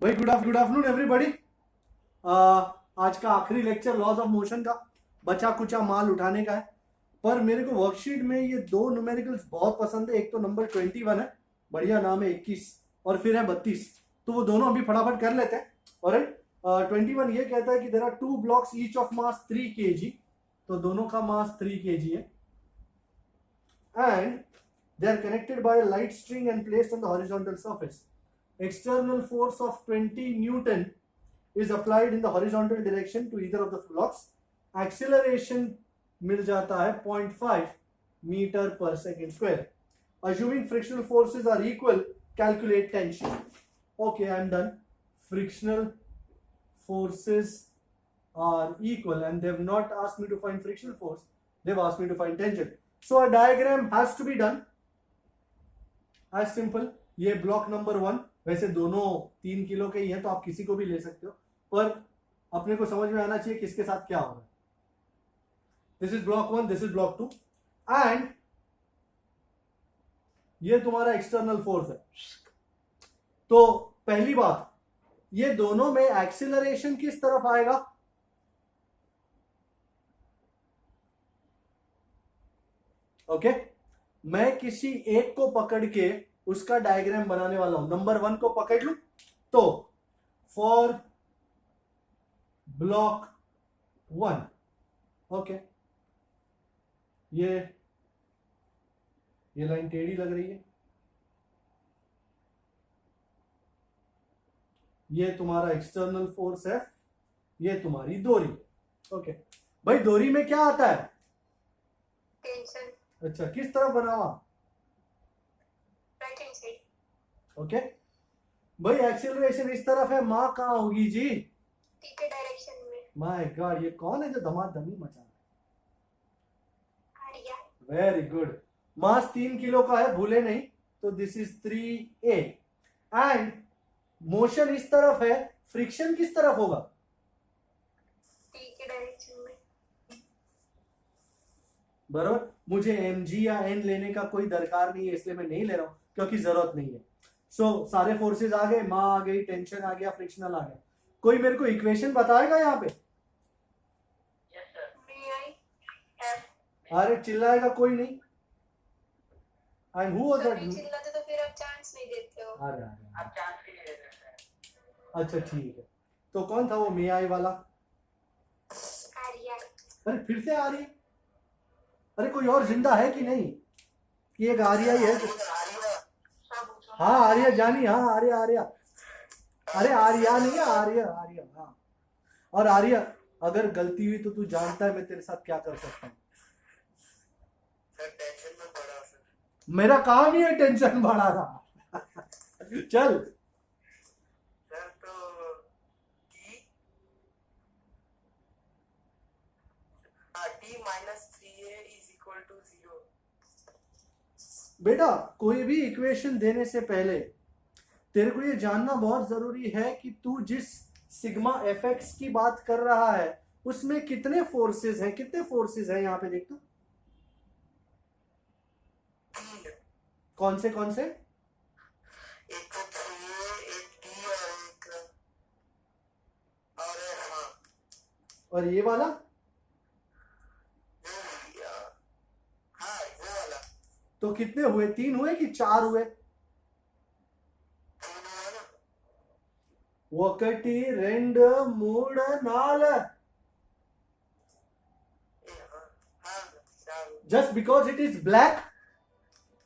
भाई good afternoon everybody. आज का आखिरी लेक्चर लॉज ऑफ मोशन का बचा कुचा माल उठाने का है। पर मेरे को वर्कशीट में ये दो न्यूमेरिकल्स बहुत पसंद है। एक तो नंबर 21 है, बढ़िया नाम है 21, और फिर है 32। तो वो दोनों अभी फटाफट कर लेते हैं। और 21 ये कहता है कि there are two blocks each of mass 3 kg। तो दोनों का मास 3 kg है and they are connected by light string and placed on the horizontal surface. External force of 20 Newton is applied in the horizontal direction to either of the blocks. Acceleration मिल जाता है 0.5 meter per second square. Assuming frictional forces are equal, calculate tension. Okay, I am done. Frictional forces are equal and they have not asked me to find frictional force. They have asked me to find tension. So a diagram has to be done. As simple. ये block number 1, वैसे दोनों 3 kilo के ही हैं तो आप किसी को भी ले सकते हो, पर अपने को समझ में आना चाहिए किसके साथ क्या हो रहा है. This is block 1, this is block 2 and ये तुम्हारा एक्सटर्नल फोर्स है. तो पहली बात, ये दोनों में एक्सीलरेशन किस तरफ आएगा? ओके, मैं किसी एक को पकड़ के उसका डायग्राम बनाने वाला हूं. नंबर 1 को पकड़ लू तो फॉर ब्लॉक 1, ओके, ये लाइन टेढ़ी लग रही है. ये तुम्हारा एक्सटर्नल फोर्स है, ये तुम्हारी दोरी. ओके भाई, दोरी में क्या आता है? टेंशन. अच्छा, किस तरफ बना हुआ? Right hand side. ओके भाई, एक्सीलरेशन इस तरफ है, माँ कहाँ होगी जी? टी के डायरेक्शन में. माय गॉड, ये कौन है जो धमाधमी मचा रहा है? Arya. Very good. Mass 3 kilo का है, भूले नहीं. तो this is 3a and motion इस तरफ है. फ्रिक्शन किस तरफ होगा? टी के डायरेक्शन में. बराबर. मुझे mg या n लेने का कोई दरकार नहीं है, इसलिए मैं नहीं ले रहा हूं क्योंकि जरूरत नहीं है. सो सारे फोर्सेस आ गए, माँ आ गई, टेंशन आ गया, फ्रिक्शनल आ गया. कोई मेरे को इक्वेशन बताएगा यहाँ पे? अरे चिल्लाएगा कोई नहीं. And who was that? चिल्लाते तो फिर आप चांस नहीं देते हो. अरे आप चांस भी नहीं दे सकते. अच्छा ठीक है, तो कौन था वो मे आई वाला? आर्या. अरे फिर से आ रही है. अरे कोई और जिंदा है कि नहीं? कि एक आर्या ही है? हाँ आर्या जानी, हाँ आर्या आर्या. अरे आर्या नहीं है, आर्या आर्या. हाँ, और आर्या अगर गलती हुई तो तू जानता है मैं तेरे साथ क्या कर सकता हूँ. मेरा काम ही है टेंशन बढ़ा रहा. चल सर, तो t minus 3a is equal to 0. बेटा, कोई भी इक्वेशन देने से पहले तेरे को ये जानना बहुत जरूरी है कि तू जिस सिग्मा एफ एक्स की बात कर रहा है उसमें कितने फोर्सेस हैं. कितने फोर्सेस हैं यहाँ पे देख तो. कौन से कौन से? एक तो 3a, एक t और एक और हाँ, और ये वाला? हाँ वो वाला. तो कितने हुए? 3 हुए कि 4 हुए? 3 हुआ ना. 1 2 3 4. हाँ, 4. Just because it is black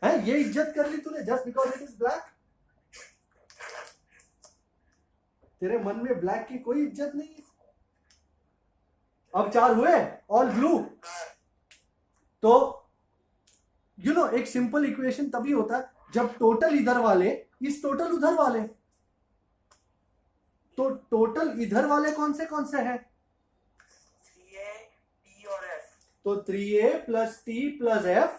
है, ये इज्जत कर ली तूने. Just because it is black. तेरे मन में ब्लैक की कोई इज्जत नहीं है. अब 4 हुए, ऑल ब्लू. तो यू नो, एक सिंपल इक्वेशन तभी होता है जब टोटल इधर वाले इस टोटल उधर वाले. तो टोटल इधर वाले कौन से हैं? 3a, t और f. तो 3a plus t plus f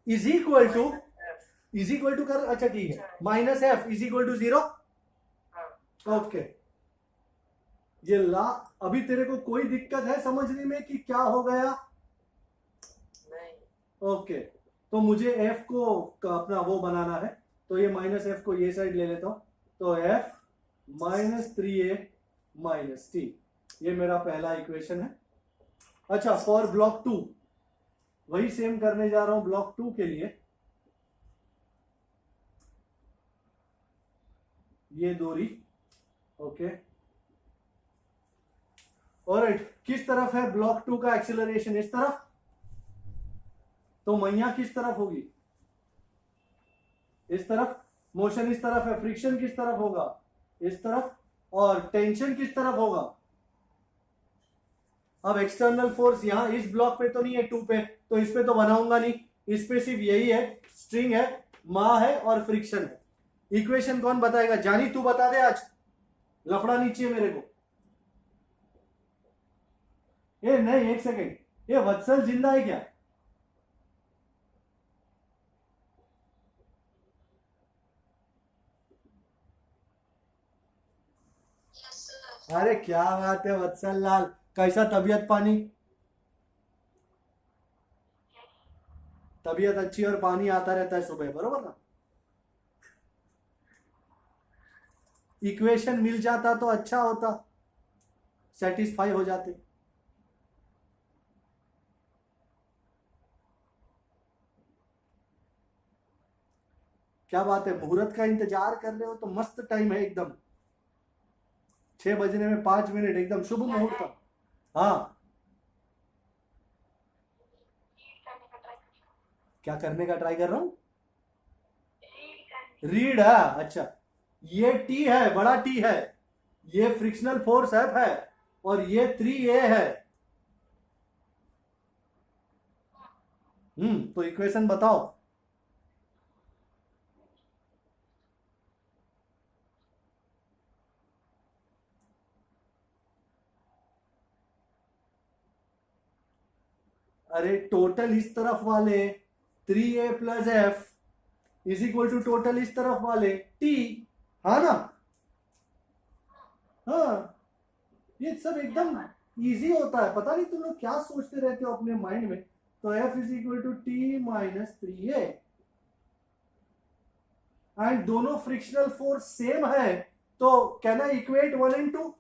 is equal to कर. अच्छा ठीक है, minus f is equal to 0. Okay, ये ला. अभी तेरे को कोई दिक्कत है समझने में कि क्या हो गया? नहीं. ओके, तो मुझे f को अपना वो बनाना है, तो ये माइनस f को ये साइड ले लेता हूं. तो f -3a - t, ये मेरा पहला इक्वेशन है। अच्छा, फॉर ब्लॉक 2 वही सेम करने जा रहा हूं ब्लॉक 2 के लिए। ये दूरी, ओके, ऑलराइट। किस तरफ है ब्लॉक 2 का एक्सीलरेशन? इस तरफ। तो मैया किस तरफ होगी? इस तरफ। मोशन इस तरफ है, फ्रिक्शन किस तरफ होगा? इस तरफ। और टेंशन किस तरफ होगा? अब एक्सटर्नल फोर्स यहां इस ब्लॉक पे तो नहीं है, 2 पे, तो इस पे तो बनाऊंगा नहीं, इस पे सिर्फ यही है, स्ट्रिंग है, मां है और फ्रिक्शन है। इक्वेशन कौन बताएगा? जानी तू बता दे, आज लफड़ा नहीं चाहिए मेरे को। ये नहीं, एक सेकेंड, ये वत्सल जिंदा है क्या? Yes sir. अरे क्या बात है वत्सल लाल, कैसा तबीयत पानी? तबीयत अच्छी और पानी आता रहता है सुबह, बरोबर ना? इक्वेशन मिल जाता तो अच्छा होता, सेटिस्फाई हो जाते। क्या बात है, मुहूर्त का इंतजार कर रहे हो तो मस्त टाइम है एकदम, 6 बजने में 5 मिनट, एकदम शुभ मुहूर्त। हाँ, क्या करने का ट्राई कर रहा हूँ? रीड है, अच्छा। ये टी है, बड़ा टी है, ये फ्रिक्शनल फोर्स एफ है, और ये 3a है। तो इक्वेशन बताओ। अरे टोटल इस तरफ वाले 3a + f = टोटल इस तरफ वाले t, हाँ ना? हाँ, ये सब एकदम इजी होता है, पता नहीं तुम लोग क्या सोचते रहते हो अपने माइंड में। तो f = t - 3a, एंड दोनों फ्रिक्शनल फोर्स सेम है, तो कैन आई इक्वेट 1 and 2?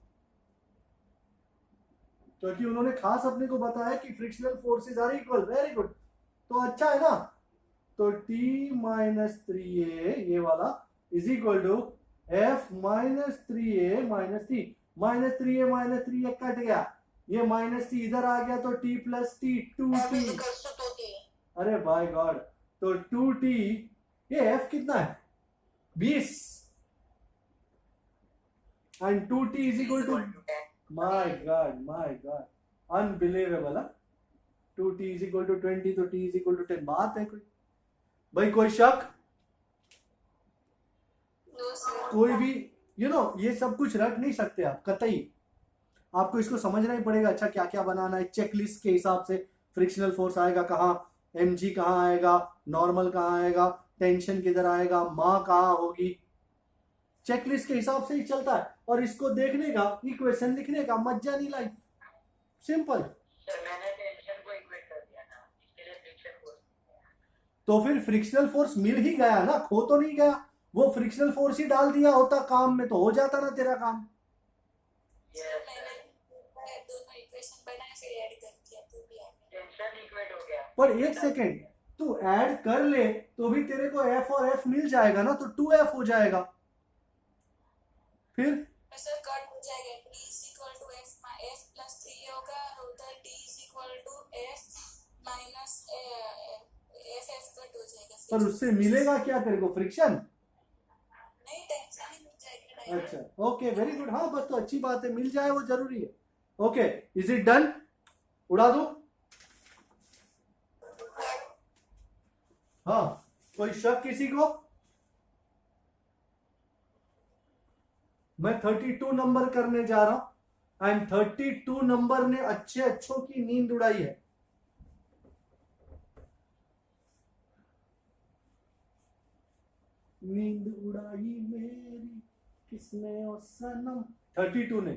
क्योंकि उन्होंने खास अपने को बताया कि frictional forces are equal. Very good, तो अच्छा है ना? तो t - 3a ये वाला = f - 3a - t। -3a - 3a cut गया, ये -t इधर आ गया, तो t + t 2t। अरे बाय गॉड, तो 2t, ये f कितना है? 20, and 2t = my God, unbelievable. 2t = 20, तो t = 10। बात है कोई भाई? कोई शक? No sir. कोई भी ये सब कुछ रख नहीं सकते आप कतई, आपको इसको समझना ही पड़ेगा। अच्छा, क्या क्या बनाना है, चेकलिस्ट के हिसाब से फ्रिक्शनल फोर्स आएगा कहाँ, mg कहाँ आएगा, नॉर्मल कहाँ आएगा, टेंशन किधर आएगा, माँ कहाँ होगी, चेकलिस्ट के हिसाब से ही चलता है। और इसको देखने का, इक्वेशन लिखने का मजा नहीं, लाइफ सिंपल। सर मैंने टेंशन को इक्वेट कर दिया था, इसके लिए फ्रिक्शन फोर्स। तो फिर फ्रिक्शनल फोर्स मिल ही गया ना, खो तो नहीं गया। वो फ्रिक्शनल फोर्स ही डाल दिया होता काम में, तो हो जाता ना तेरा काम। मैंने दोनों इक्वेशन बनाए फिर ऐड कर दिया, तो भी आ गया। टेंशन इक्वेट हो गया। पर एक सेकेंड, तू ऐड कर ले तो भी तेरे को f और f मिल जाएगा ना, तो 2f हो जाएगा। फिर सर कट हो जाएगा, t = f + 3a होगा, और उधर t = f - f कट हो जाएगा। पर उससे मिलेगा क्या तेरे को? फ्रिक्शन। नहीं, टेंशन ही मिल जाएगा। अच्छा, ओके, वेरी गुड। हाँ, बस तो अच्छी बात है, मिल जाए वो जरूरी है। Okay, is it done? उड़ा दो। हाँ, कोई शक किसी को? मैं 32 नंबर करने जा रहा हूं, एंड 32 नंबर ने अच्छे अच्छों की नींद उड़ाई है। नींद उड़ाई मेरी किसने ओ सनम, 32 ने।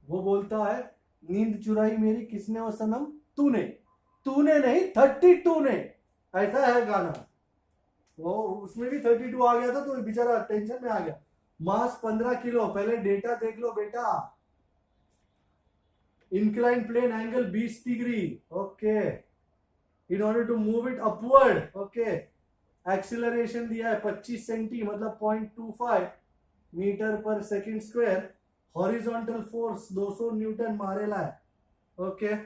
वो बोलता है, नींद चुराई मेरी किसने ओ सनम, तूने। तूने नहीं, 32 ने। ऐसा है गाना। वो उसमें भी 32 आ गया था तो बेचारा टेंशन में आ गया। मास 15 किलो। पहले डेटा देख लो बेटा। Incline plane angle 20 degree. Okay, in order to move it upward. Okay, acceleration दिया है 25 सेंटी मतलब 0.25 metre per second square. Horizontal force 200 newton मारेला है। ओके,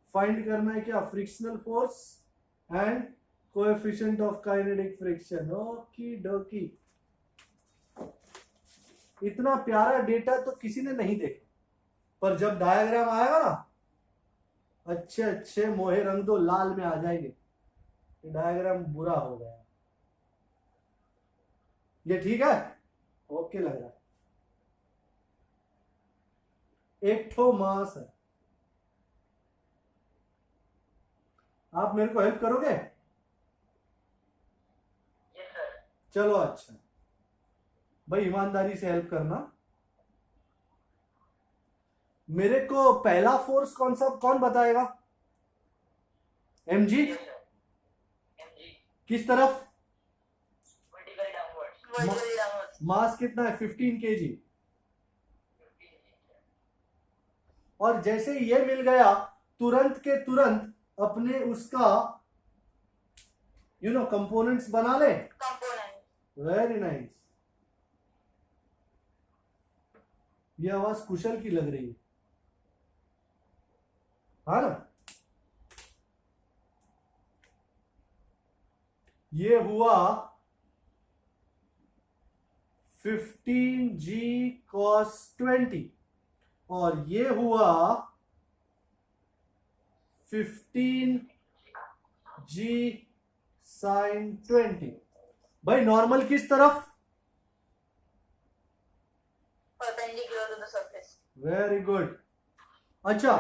फाइंड करना है क्या? Frictional force and coefficient of kinetic friction. Okie dokie. इतना प्यारा डेटा तो किसी ने नहीं देखा, पर जब डायग्राम आएगा ना, अच्छे अच्छे मोहे रंग दो लाल में आ जाएंगे। डायग्राम बुरा हो गया। ये ठीक है? ओके लग रहा है। एक ठो मास है। आप मेरे को हेल्प करोगे? Yes sir. चलो अच्छा भाई, ईमानदारी से हेल्प करना। मेरे को पहला फोर्स कौन सा, कौन बताएगा? mg। Yes sir. mg किस तरफ? Vertical downwards. मास कितना है? 15 kg। और जैसे ही ये मिल गया, तुरंत के तुरंत अपने उसका कंपोनेंट्स बना ले। कंपोनेंट। Very nice. ये आवाज कुशल की लग रही है, हाँ ना? ये हुआ 15g cos 20 और ये हुआ 15g sin 20। भाई नॉर्मल किस तरफ? Perpendicular to the surface. Very good. अच्छा,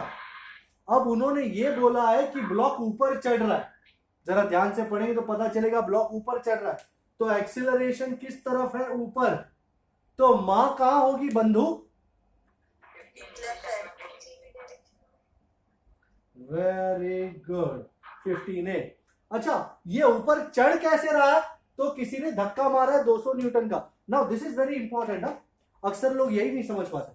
अब उन्होंने ये बोला है कि ब्लॉक ऊपर चढ़ रहा है। जरा ध्यान से पढ़ेंगे तो पता चलेगा ब्लॉक ऊपर चढ़ रहा है। तो एक्सीलरेशन किस तरफ है? ऊपर। तो मां कहां होगी बंधु? Very good, 15A। अच्छा, ये ऊपर चढ़ कैसे रहा है? तो किसी ने धक्का मारा है 200 न्यूटन का। Now this is very important. अक्सर लोग यही नहीं समझ पाते।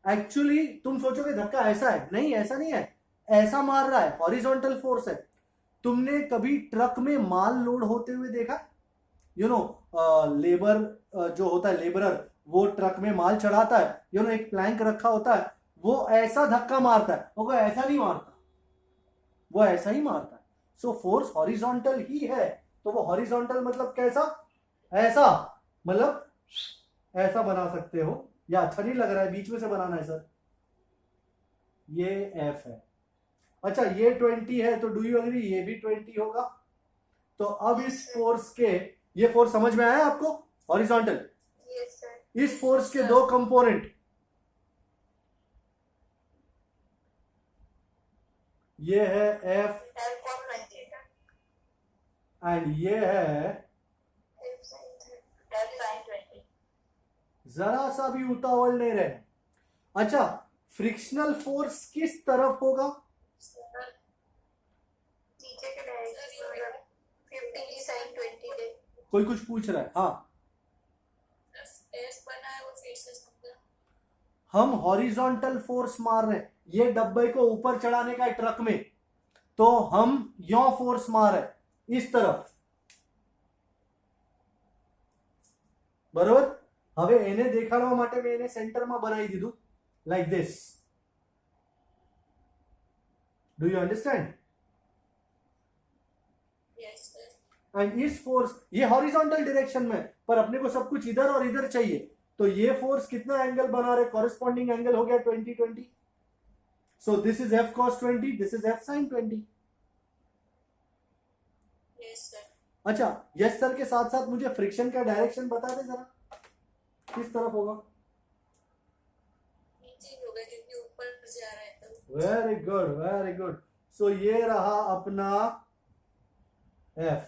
एक्चुअली तुम सोचोगे धक्का ऐसा है, नहीं ऐसा नहीं है, ऐसा मार रहा है, हॉरिजॉन्टल फोर्स है। तुमने कभी ट्रक में माल लोड होते हुए देखा? लेबर जो होता है, लेबरर, वो ट्रक में माल चढ़ाता है, एक प्लैंक रखा होता है, वो ऐसा धक्का मारता है, वो ऐसा नहीं मारता, वो ऐसा ही मारता है। सो फोर्स हॉरिजॉन्टल ही है। तो वो हॉरिजॉन्टल मतलब कैसा? ऐसा, मतलब ऐसा बना सकते हो, या अच्छा नहीं लग रहा है, बीच में से बनाना है सर। ये F है। अच्छा, ये 20 है, तो डू यू एग्री ये भी 20 होगा। तो अब इस फोर्स के, ये फोर्स समझ में आया आपको? हॉरिजॉन्टल। Yes sir. इस फोर्स के दो कंपोनेंट, ये है F एंड ये है, जरा सा भी उतावल नहीं रहे। अच्छा, फ्रिक्शनल फोर्स किस तरफ होगा? कोई कुछ पूछ रहा है? हाँ, एस बना है वो फिर से समझा। हम हॉरिजॉन्टल फोर्स मार रहे हैं, ये डब्बे को ऊपर चढ़ाने का है ट्रक में, तो हम यो फोर्स मार रहे हैं इस तरफ, बरोबर। હવે એને દેખાડવા માટે મેં એને સેન્ટરમાં બનાવી દીધું, like this. Do you understand? Yes sir. And इस फोर्स, ये हॉरिजॉन्टल डायरेक्शन में, पर अपने को सब कुछ इधर और इधर चाहिए, तो ये फोर्स कितना एंगल बना रहे? कॉरेस्पॉन्डिंग एंगल हो गया 20-20। So this is F cos 20, this is F sin 20। Yes sir. अच्छा, यस सर के साथ साथ मुझे फ्रिक्शन का डायरेक्शन बता दे जरा, किस तरफ होगा? नीचे होगा क्योंकि ऊपर जा रहा है तो। Very good, very good. So ये रहा अपना F।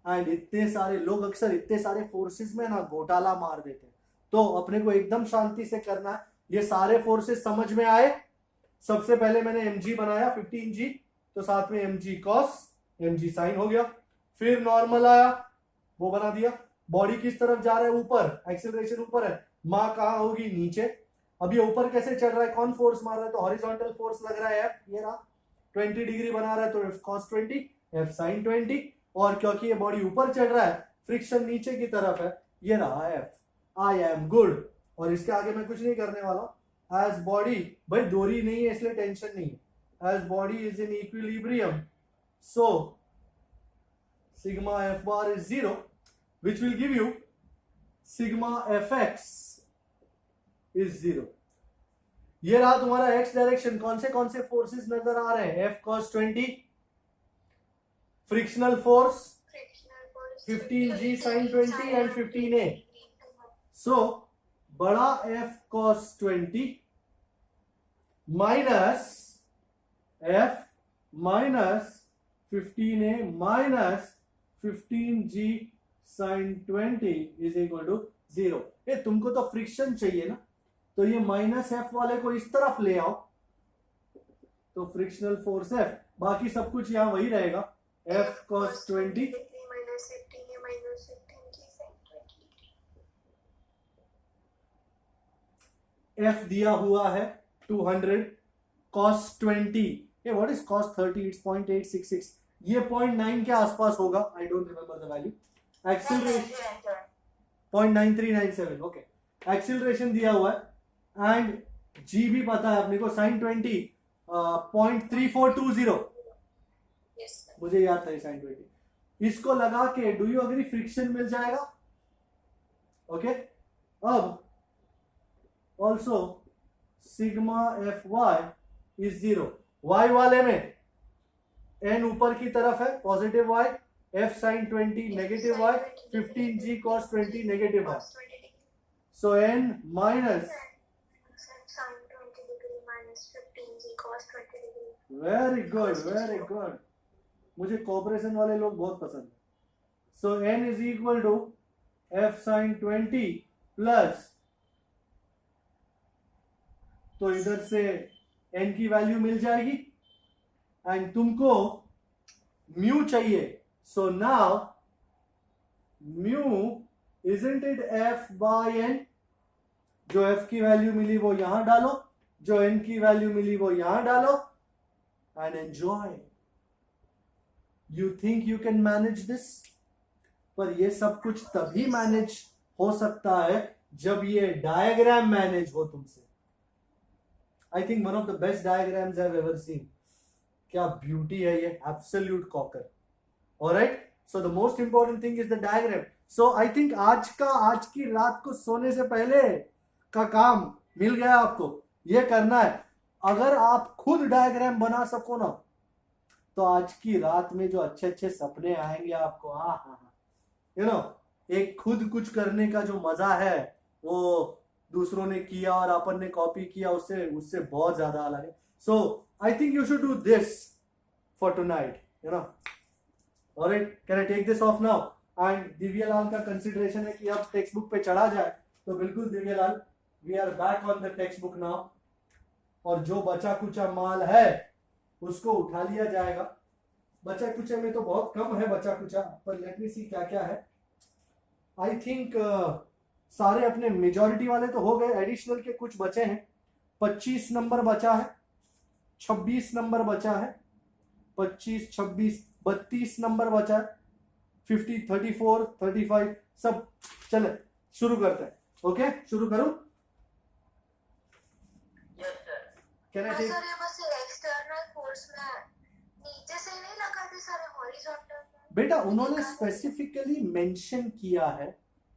एंड इतने सारे लोग अक्सर इतने सारे फोर्सेस में ना घोटाला मार देते हैं, तो अपने को एकदम शांति से करना है। ये सारे फोर्सेस समझ में आए? सबसे पहले मैंने mg बनाया 15g, तो साथ में mg cos, mg sin हो गया। फिर नॉर्मल आया, वो बना दिया। बॉडी किस तरफ जा रहा है? ऊपर, एक्सेलरेशन ऊपर है, माँ कहाँ होगी? नीचे। अब ये ऊपर कैसे चढ़ रहा है? कौन फोर्स मार रहा है? तो हॉरिजॉन्टल फोर्स लग रहा है F, ये रहा 20 डिग्री बना रहा है, तो F cos 20, F sin 20। और क्योंकि ये बॉडी ऊपर चढ़ रहा है, फ्रिक्शन नीचे की तरफ है, ये रहा F। I am good. और इसके आगे मैं कुछ नहीं करने वाला। एज बॉडी, भाई दूरी नहीं है इसलिए टेंशन नहीं है। As body is in equilibrium, so sigma f bar is 0, which will give you sigma fx is 0। ये रहा तुम्हारा x डायरेक्शन। कौन से फोर्सेस नजर आ रहे हैं? F cos 20, frictional force 15g sin 20 and 15a। So बड़ा F cos 20 minus F minus 15a minus 15g sin 20 is equal to 0। ये तुमको तो फ्रिक्शन चाहिए ना, तो ये माइनस एफ वाले को इस तरफ ले आओ, तो फ्रिक्शनल फोर्स F, बाकी सब कुछ यहाँ वही रहेगा। F cos 20 F दिया हुआ है 200, cos 20, ये व्हाट इज cos 30? इट्स 0.866, ये 0.9 के आसपास होगा, I don't remember the value. Acceleration 0.9397, okay. Acceleration दिया हुआ है एंड g भी पता है अपने को, sin 20 0.3420, Yes, sir. मुझे याद था sin 20। इसको लगा के डू यू अग्री फ्रिक्शन मिल जाएगा, ओके। अब also sigma F Y is 0। y वाले में n ऊपर की तरफ है, positive y, f sin 20 negative y, 15g cos 20 negative y, so n minus, very good very good, मुझे कोऑपरेशन वाले लोग बहुत पसंद है। So n is equal to f sin 20 plus, तो इधर से n की वैल्यू मिल जाएगी एंड तुमको म्यू चाहिए, so now mu isn't it f by n, जो f की वैल्यू मिली वो यहां डालो, जो n की वैल्यू मिली वो यहां डालो and enjoy. You think you can manage this, पर ये सब कुछ तभी मैनेज हो सकता है जब ये डायग्राम मैनेज हो तुमसे। I think one of the best diagrams I have ever seen. क्या ब्यूटी है ये, absolute cocker. Alright, so the most important thing is the diagram. So I think आज की रात को सोने से पहले का काम मिल गया आपको, ये करना है। अगर आप खुद डायग्राम बना सको ना, तो आज की रात में जो अच्छे अच्छे सपने आएंगे आपको, यू नो, एक खुद कुछ करने का जो मजा है वो दूसरों ने किया और अपन ने कॉपी किया, उससे बहुत ज्यादा अलग है। So I think you should do this for tonight, you know. Alright, can I take this off now? And Divyalal का कंसिडरेशन है कि अब टेक्स्ट बुक पे चढ़ा जाए, तो बिल्कुल Divyalal, we are back on the textbook now, और जो बचा कुचा माल है उसको उठा लिया जाएगा। बचा कुचा में तो बहुत कम है बचा कुचा, पर लेट मी सी क्या क्या है। आई थिंक सारे अपने मेजॉरिटी वाले तो हो गए, एडिशनल के कुछ बचे हैं। 25 नंबर बचा है, 26 नंबर बचा है, 25, 26, 32 नंबर बचा है, 50, 34, 35, सब चले शुरू करते हैं। ओके, शुरू करूं? Yes sir. Can I take? Sir ये बस एक्सटर्नल फोर्स में नीचे से नहीं लगाते सर, हॉरिजॉन्टल में। बेटा उन्होंने स्पेसिफिकली मेंशन किया है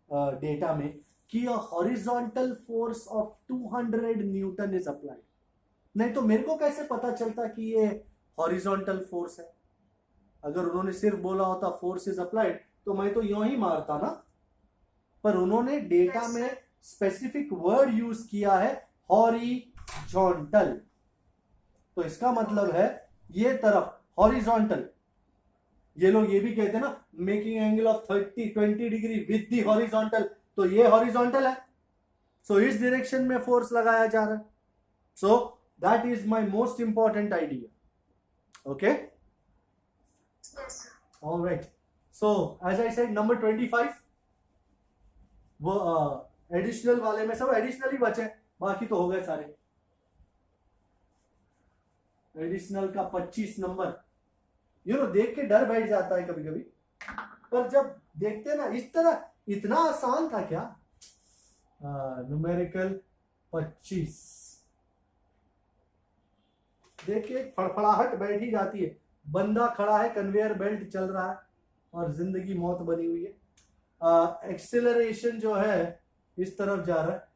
डेटा में कि horizontal force of 200 Newton is applied. नहीं तो मेरे को कैसे पता चलता कि ये हॉरिजॉन्टल फोर्स है? अगर उन्होंने सिर्फ बोला होता फोर्स इज अप्लाइड तो मैं तो यूं ही मारता ना, पर उन्होंने डेटा में स्पेसिफिक वर्ड यूज किया है, हॉरिजॉन्टल। तो इसका मतलब है ये तरफ हॉरिजॉन्टल। ये लोग ये भी कहते हैं ना, making angle of 20 degree with the horizontal, तो ये हॉरिजॉन्टल है। सो इस डायरेक्शन में फोर्स लगाया जा रहा है। So that is my most important idea. Okay, yes sir. Alright. So as I said number 25, वो एडिशनल वाले में सब एडिशनल ही बचे, बाकी तो हो गए सारे। एडिशनल का 25 नंबर, देख के डर बैठ जाता है कभी कभी, पर जब देखते हैं ना इस तरह, इतना आसान था क्या? न्यूमेरिकल 25 देखिए, फड़फड़ाहट बैठ ही जाती है। बंदा खड़ा है, कन्वेयर बेल्ट चल रहा है और जिंदगी मौत बनी हुई है। एक्सेलरेशन जो है इस तरफ जा रहा है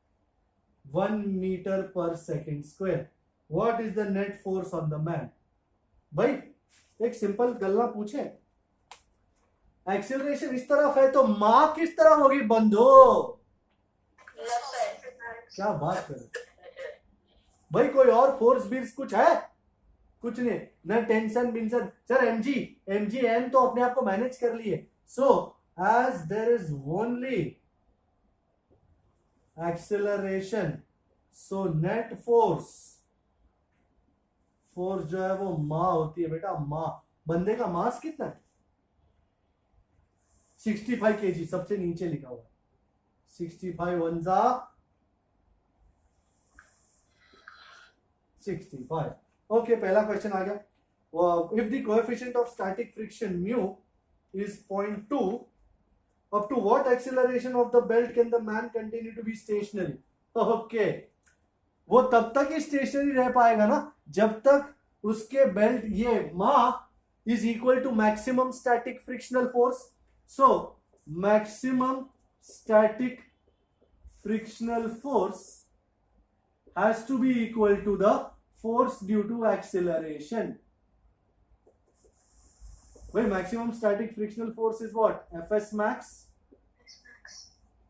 1 metre per second square. What is the net force on the man? भाई एक सिंपल गल्ला पूछे, एक्सेलरेशन इस तरफ है तो मां किस तरफ होगी बंधो? Left side. क्या बात कर भाई, कोई और फोर्स बीर्स कुछ है? कुछ नहीं, न टेंशन बिंसन। सर एमजी एम तो अपने आप को मैनेज कर लिए। So as there is only acceleration, so net force जो है वो मां होती है बेटा, मां। बंदे का मास कितना है? 65 kg, सबसे नीचे लिखा हुआ 65 वंजा 65। ओके, पहला क्वेश्चन आ गया। If the coefficient of static friction mu is 0.2, up to what acceleration of the belt can the man continue to be stationary? Okay, वो तब तक ही स्टेशनरी रह पाएगा ना जब तक उसके बेल्ट, ये मां is equal to maximum static frictional force. So maximum static frictional force has to be equal to the force due to acceleration. Well, maximum static frictional force is what? Fs max.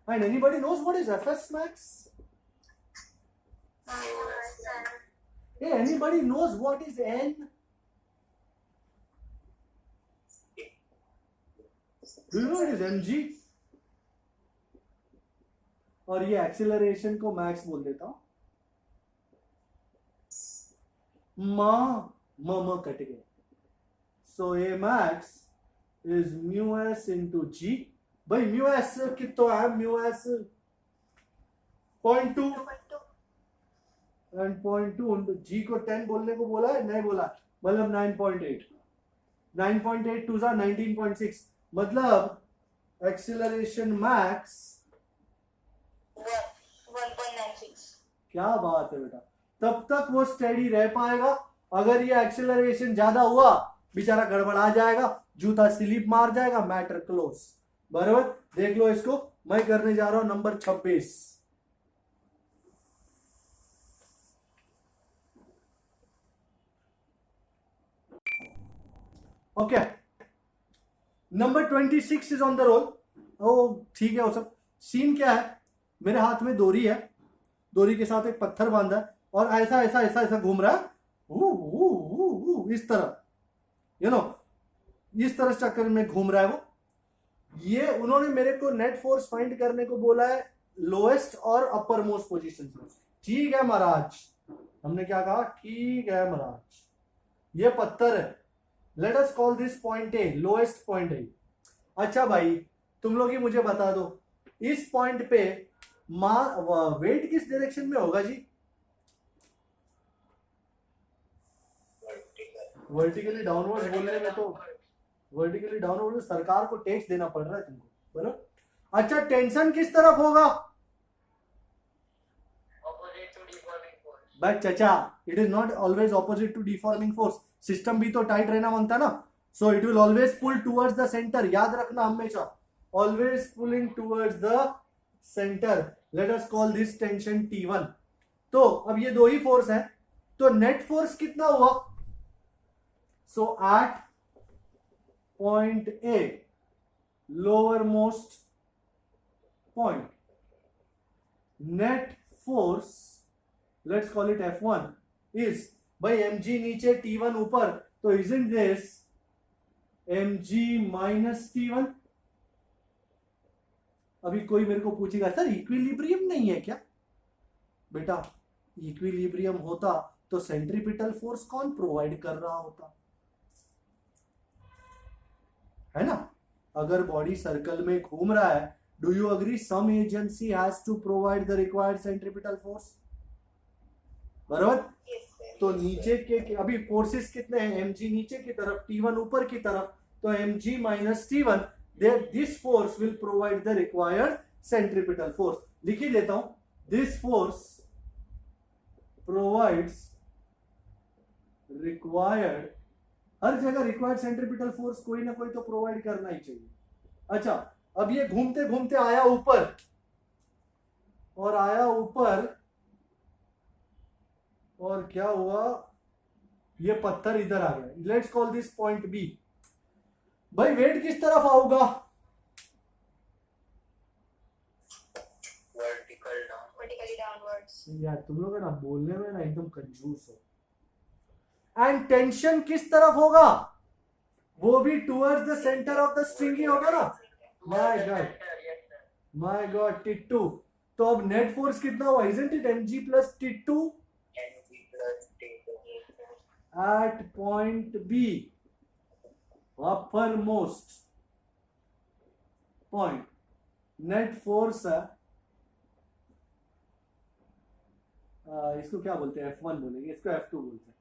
And anybody knows what is Fs max? Hey, anybody knows what is N? Do you know what is mg? और ये acceleration को max बोल देता हूं। म कट गया, so a max is mu S into G. भाई म्यू एस कितना है? म्यू एस 0.2 एंड 0.2 जी को 10 बोलने को बोला है, नहीं बोला, मतलब 9.8 9.8 टू 19.6, मतलब एक्सीलरेशन मैक्स 1.96। क्या बात है बेटा, तब तक वो स्टेडी रह पाएगा। अगर ये एक्सेलरेशन ज्यादा हुआ बेचारा गड़बड़ा जाएगा, जूता स्लिप मार जाएगा, मैटर क्लोज। बराबर, देख लो इसको, मैं करने जा रहा हूं number 26। Okay, number 26 is on the roll. ओ ठीक है, वो सब सीन क्या है, मेरे हाथ में डोरी है, डोरी के साथ एक पत्थर बांधा है और ऐसा ऐसा ऐसा ऐसा घूम रहा है इस तरह, इस तरह चक्कर में घूम रहा है वो। ये उन्होंने मेरे को नेट फोर्स फाइंड करने को बोला है लोएस्ट और अपर मोस्ट पोजीशन से। ठीक है महाराज, हमने क्या कहा? ठीक है महाराज, ये पत्थर है, late us call this point A, lowest point A. अच्छा भाई, तुम लोग ही मुझे बता दो, इस पॉइंट पे वेट किस डायरेक्शन में होगा जी? वर्टिकली डाउनवर्ड बोलने में तो, वर्टिकली डाउनवर्ड सरकार को टैक्स देना पड़ रहा है तुमको, बराबर। अच्छा, टेंशन किस तरफ होगा? Opposite to deforming force. But चाचा, it is not always opposite to deforming force. System भी तो टाइट रहना मांगता है ना, so it will always pull towards the centre. याद रखना हमेशा, always pulling towards the centre. Let us call this tension T1। तो अब ये दो ही फोर्स है, तो नेट फोर्स कितना हुआ? So at point A, lowermost point, net force, let's call it F1, is by mg नीचे T1 ऊपर, तो isn't this mg minus T1? अभी कोई मेरे को पूछेगा सर इक्विलिब्रियम नहीं है क्या? बेटा इक्विलिब्रियम होता तो सेंट्रीपिटल फोर्स कौन प्रोवाइड कर रहा होता, है ना? अगर बॉडी सर्कल में घूम रहा है, do you agree some agency has to provide the required centripetal force, बराबर। Yes, sir. तो नीचे के अभी फोर्सेस कितने हैं, mg नीचे की तरफ, t1 ऊपर की तरफ, तो mg minus t1, this force will provide the required centripetal force. लिख ही लेता हूं, दिस फोर्स प्रोवाइड्स रिक्वायर्ड, हर जगह रिक्वायर्ड सेंट्रीपिटल फोर्स कोई ना कोई तो प्रोवाइड करना ही चाहिए। अच्छा, अब ये घूमते घूमते आया ऊपर, और आया ऊपर, और क्या हुआ, ये पत्थर इधर आ गया। Let's call this point B. भाई वेट किस तरफ आऊगा, वर्टिकल डाउन, Vertically downwards. यार तुम लोग है ना बोलने में ना एकदम कंजूस हो। एंड टेंशन किस तरफ होगा, वो भी towards the centre of the string ही होगा ना। My god Tittu. तो अब नेट फोर्स कितना हुआ, isn't it mg plus Tittu mg plus t2, Yes, sir. at point B, uppermost point, net force है, इसको क्या बोलते हैं, F1 बोलेंगे, इसको F2 बोलते हैं,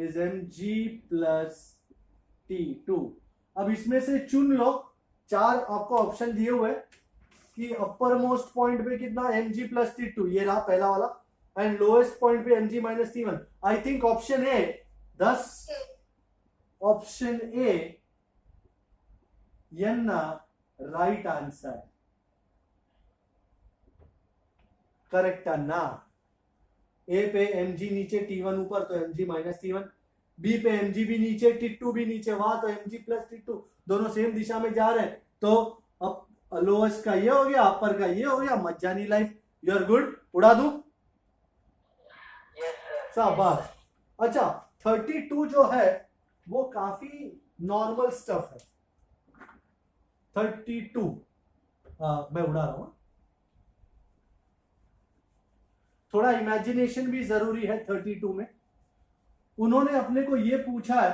is mg plus t2। अब इसमें से चुन लो, चार आपको ऑप्शन दिए हुए कि अपर मोस्ट पॉइंट पे कितना, mg प्लस t2, ये रहा पहला वाला, एंड लोएस्ट पॉइंट पे mg minus t1। I think option A, 10 option A Jannai right answer, correct ना। ए पे mg नीचे t1 ऊपर तो mg माइनस t1, बी पे mg भी नीचे t2 भी नीचे, वहां तो mg प्लस t2, दोनों सेम दिशा में जा रहे हैं। तो अब लोएस्ट का ये हो गया, अपर का ये हो गया, मज्जानी लाइफ, यू आर गुड। उड़ा दूं, yes sir, शाबाश। अच्छा 32 जो है वो काफी नॉर्मल स्टफ है। 32 मैं उड़ा रहा हूं, थोड़ा इमेजिनेशन भी जरूरी है 32 में। उन्होंने अपने को ये पूछा है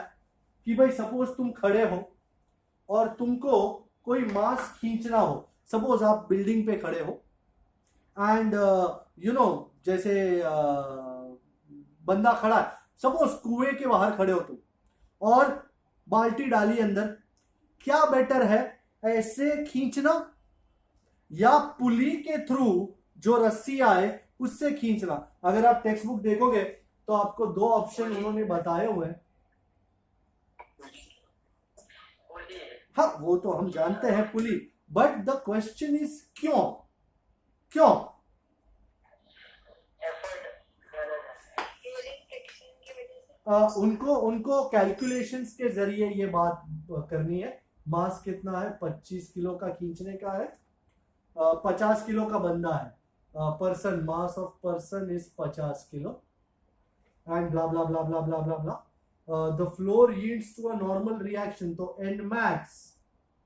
कि भाई सपोज तुम खड़े हो और तुमको कोई मास खींचना हो, सपोज आप बिल्डिंग पे खड़े हो एंड यू नो जैसे बंदा खड़ा है, सपोज कुएं के बाहर खड़े हो तुम और बाल्टी डाली अंदर, क्या बेटर है, ऐसे खींचना या पुली के थ्रू जो रस्सी आए उससे खींचना। अगर आप टेक्स्ट बुक देखोगे तो आपको दो ऑप्शन उन्होंने बताए हुए हैं। पुली, हाँ वो तो हम जानते हैं पुली, बट द क्वेश्चन इज क्यों, क्यों? एफर्ट ज्यादा है, Rolling friction की वजह से. उनको कैलकुलेशंस के जरिए ये बात करनी है। मास कितना है, 25 किलो का खींचने का है, 50 किलो का बंदा है, person, mass of person is 50 kilo and blah blah blah blah blah blah blah. The floor yields to a normal reaction, तो N max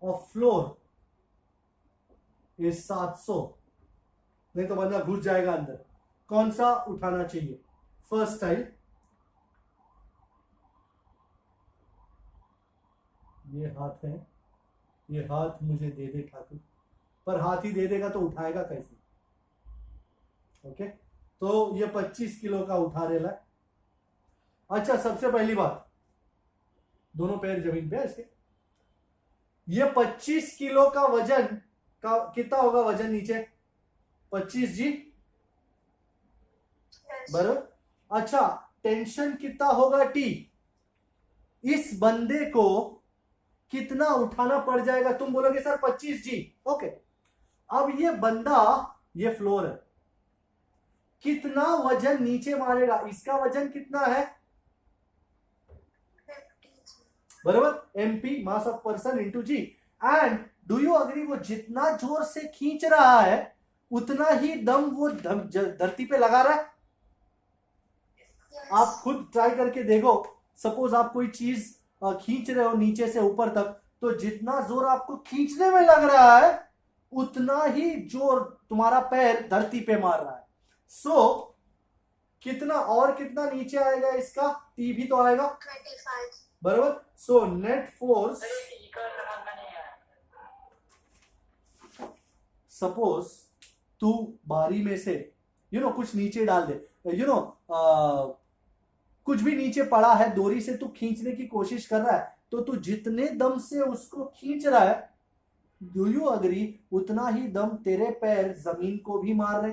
of floor is 700, नहीं तो बंदा घुस जाएगा अंदर। कौन सा उठाना चाहिए, फर्स्ट टाइम ये हाथ है, ये हाथ मुझे दे दे ठाकुर, पर हाथ ही दे देगा तो उठाएगा कैसे? ओके तो ये 25 किलो का उठा रेला है। अच्छा सबसे पहली बात, दोनों पैर जमीन पे है इसके, ये 25 किलो का वजन का कितना होगा, वजन नीचे 25 जी बराबर। अच्छा टेंशन कितना होगा टी, इस बंदे को कितना उठाना पड़ जाएगा, तुम बोलोगे सर 25 जी, ओके। अब ये बंदा, ये फ्लोर है, कितना वजन नीचे मारेगा, इसका वजन कितना है बराबर, MP mass of person into G. And do you agree, वो जितना जोर से खींच रहा है उतना ही दम वो धरती पे लगा रहा है। आप खुद ट्राई करके देखो, सपोज आप कोई चीज खींच रहे हो नीचे से ऊपर तक, तो जितना जोर आपको खींचने में लग रहा है उतना ही जोर तुम्हारा पैर धरती पे मार रहा है। सो कितना और कितना नीचे आएगा इसका, टी भी तो आएगा 25. बराबर। सो नेट फोर्स, अरे टी का समझ में नहीं आया, सपोज तू बारी में से कुछ नीचे डाल दे, कुछ भी नीचे पड़ा है, डोरी से तू खींचने की कोशिश कर रहा है, तो तू जितने दम से उसको खींच रहा है, डू यू अग्री, उतना ही दम तेरे पैर जमीन को भी मार रहे।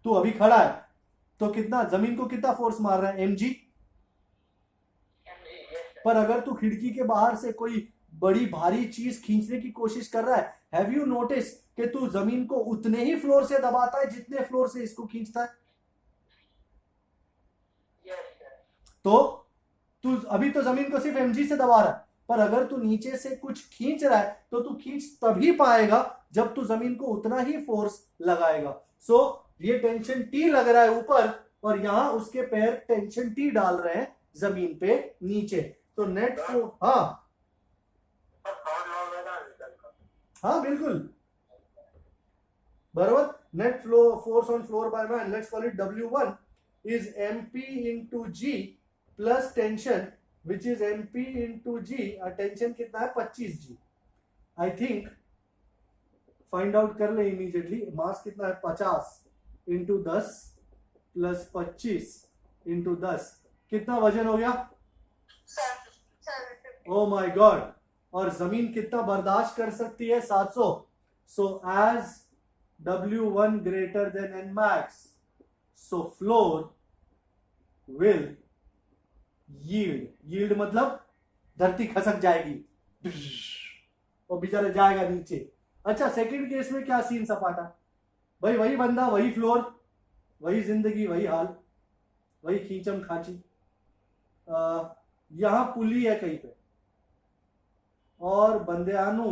तू अभी खड़ा है तो कितना जमीन को कितना फोर्स मार रहा है, mg। पर अगर तू खिड़की के बाहर से कोई बड़ी भारी चीज खींचने की कोशिश कर रहा है, हैव यू नोटिस कि तू जमीन को उतने ही फ्लोर से दबाता है जितने फ्लोर से इसको खींचता है। तो तू अभी तो जमीन को सिर्फ mg से दबा रहा है, पर अगर तू नीचे से कुछ खींच रहा है तो तू खींच तभी पाएगा जब तू जमीन को उतना ही फोर्स लगाएगा। सो ये टेंशन T लग रहा है ऊपर, और यहां उसके पैर टेंशन T डाल रहे हैं जमीन पे नीचे। तो नेट फोर्स, हाँ बिल्कुल बराबर, net force on floor by man, let's call it W1 is mp into g plus tension which is mp into g, tension कितना है 25g। I think find out कर ले इमीडिएटली, मास कितना है 50 इंटू 10 प्लस 25 इंटू 10, कितना वजन हो गया, ओ माय गॉड। और जमीन कितना बर्दाश्त कर सकती है, 700। So as W1 greater than n max, so floor will yield मतलब धरती खसक जाएगी और बेचारा जाएगा नीचे। अच्छा, सेकंड केस में क्या सीन सपाटा, भाई वही बंदा, वही फ्लोर, वही जिंदगी, वही हाल, वही खींचम खांची। यहां पुली है कहीं पे और बंदियानू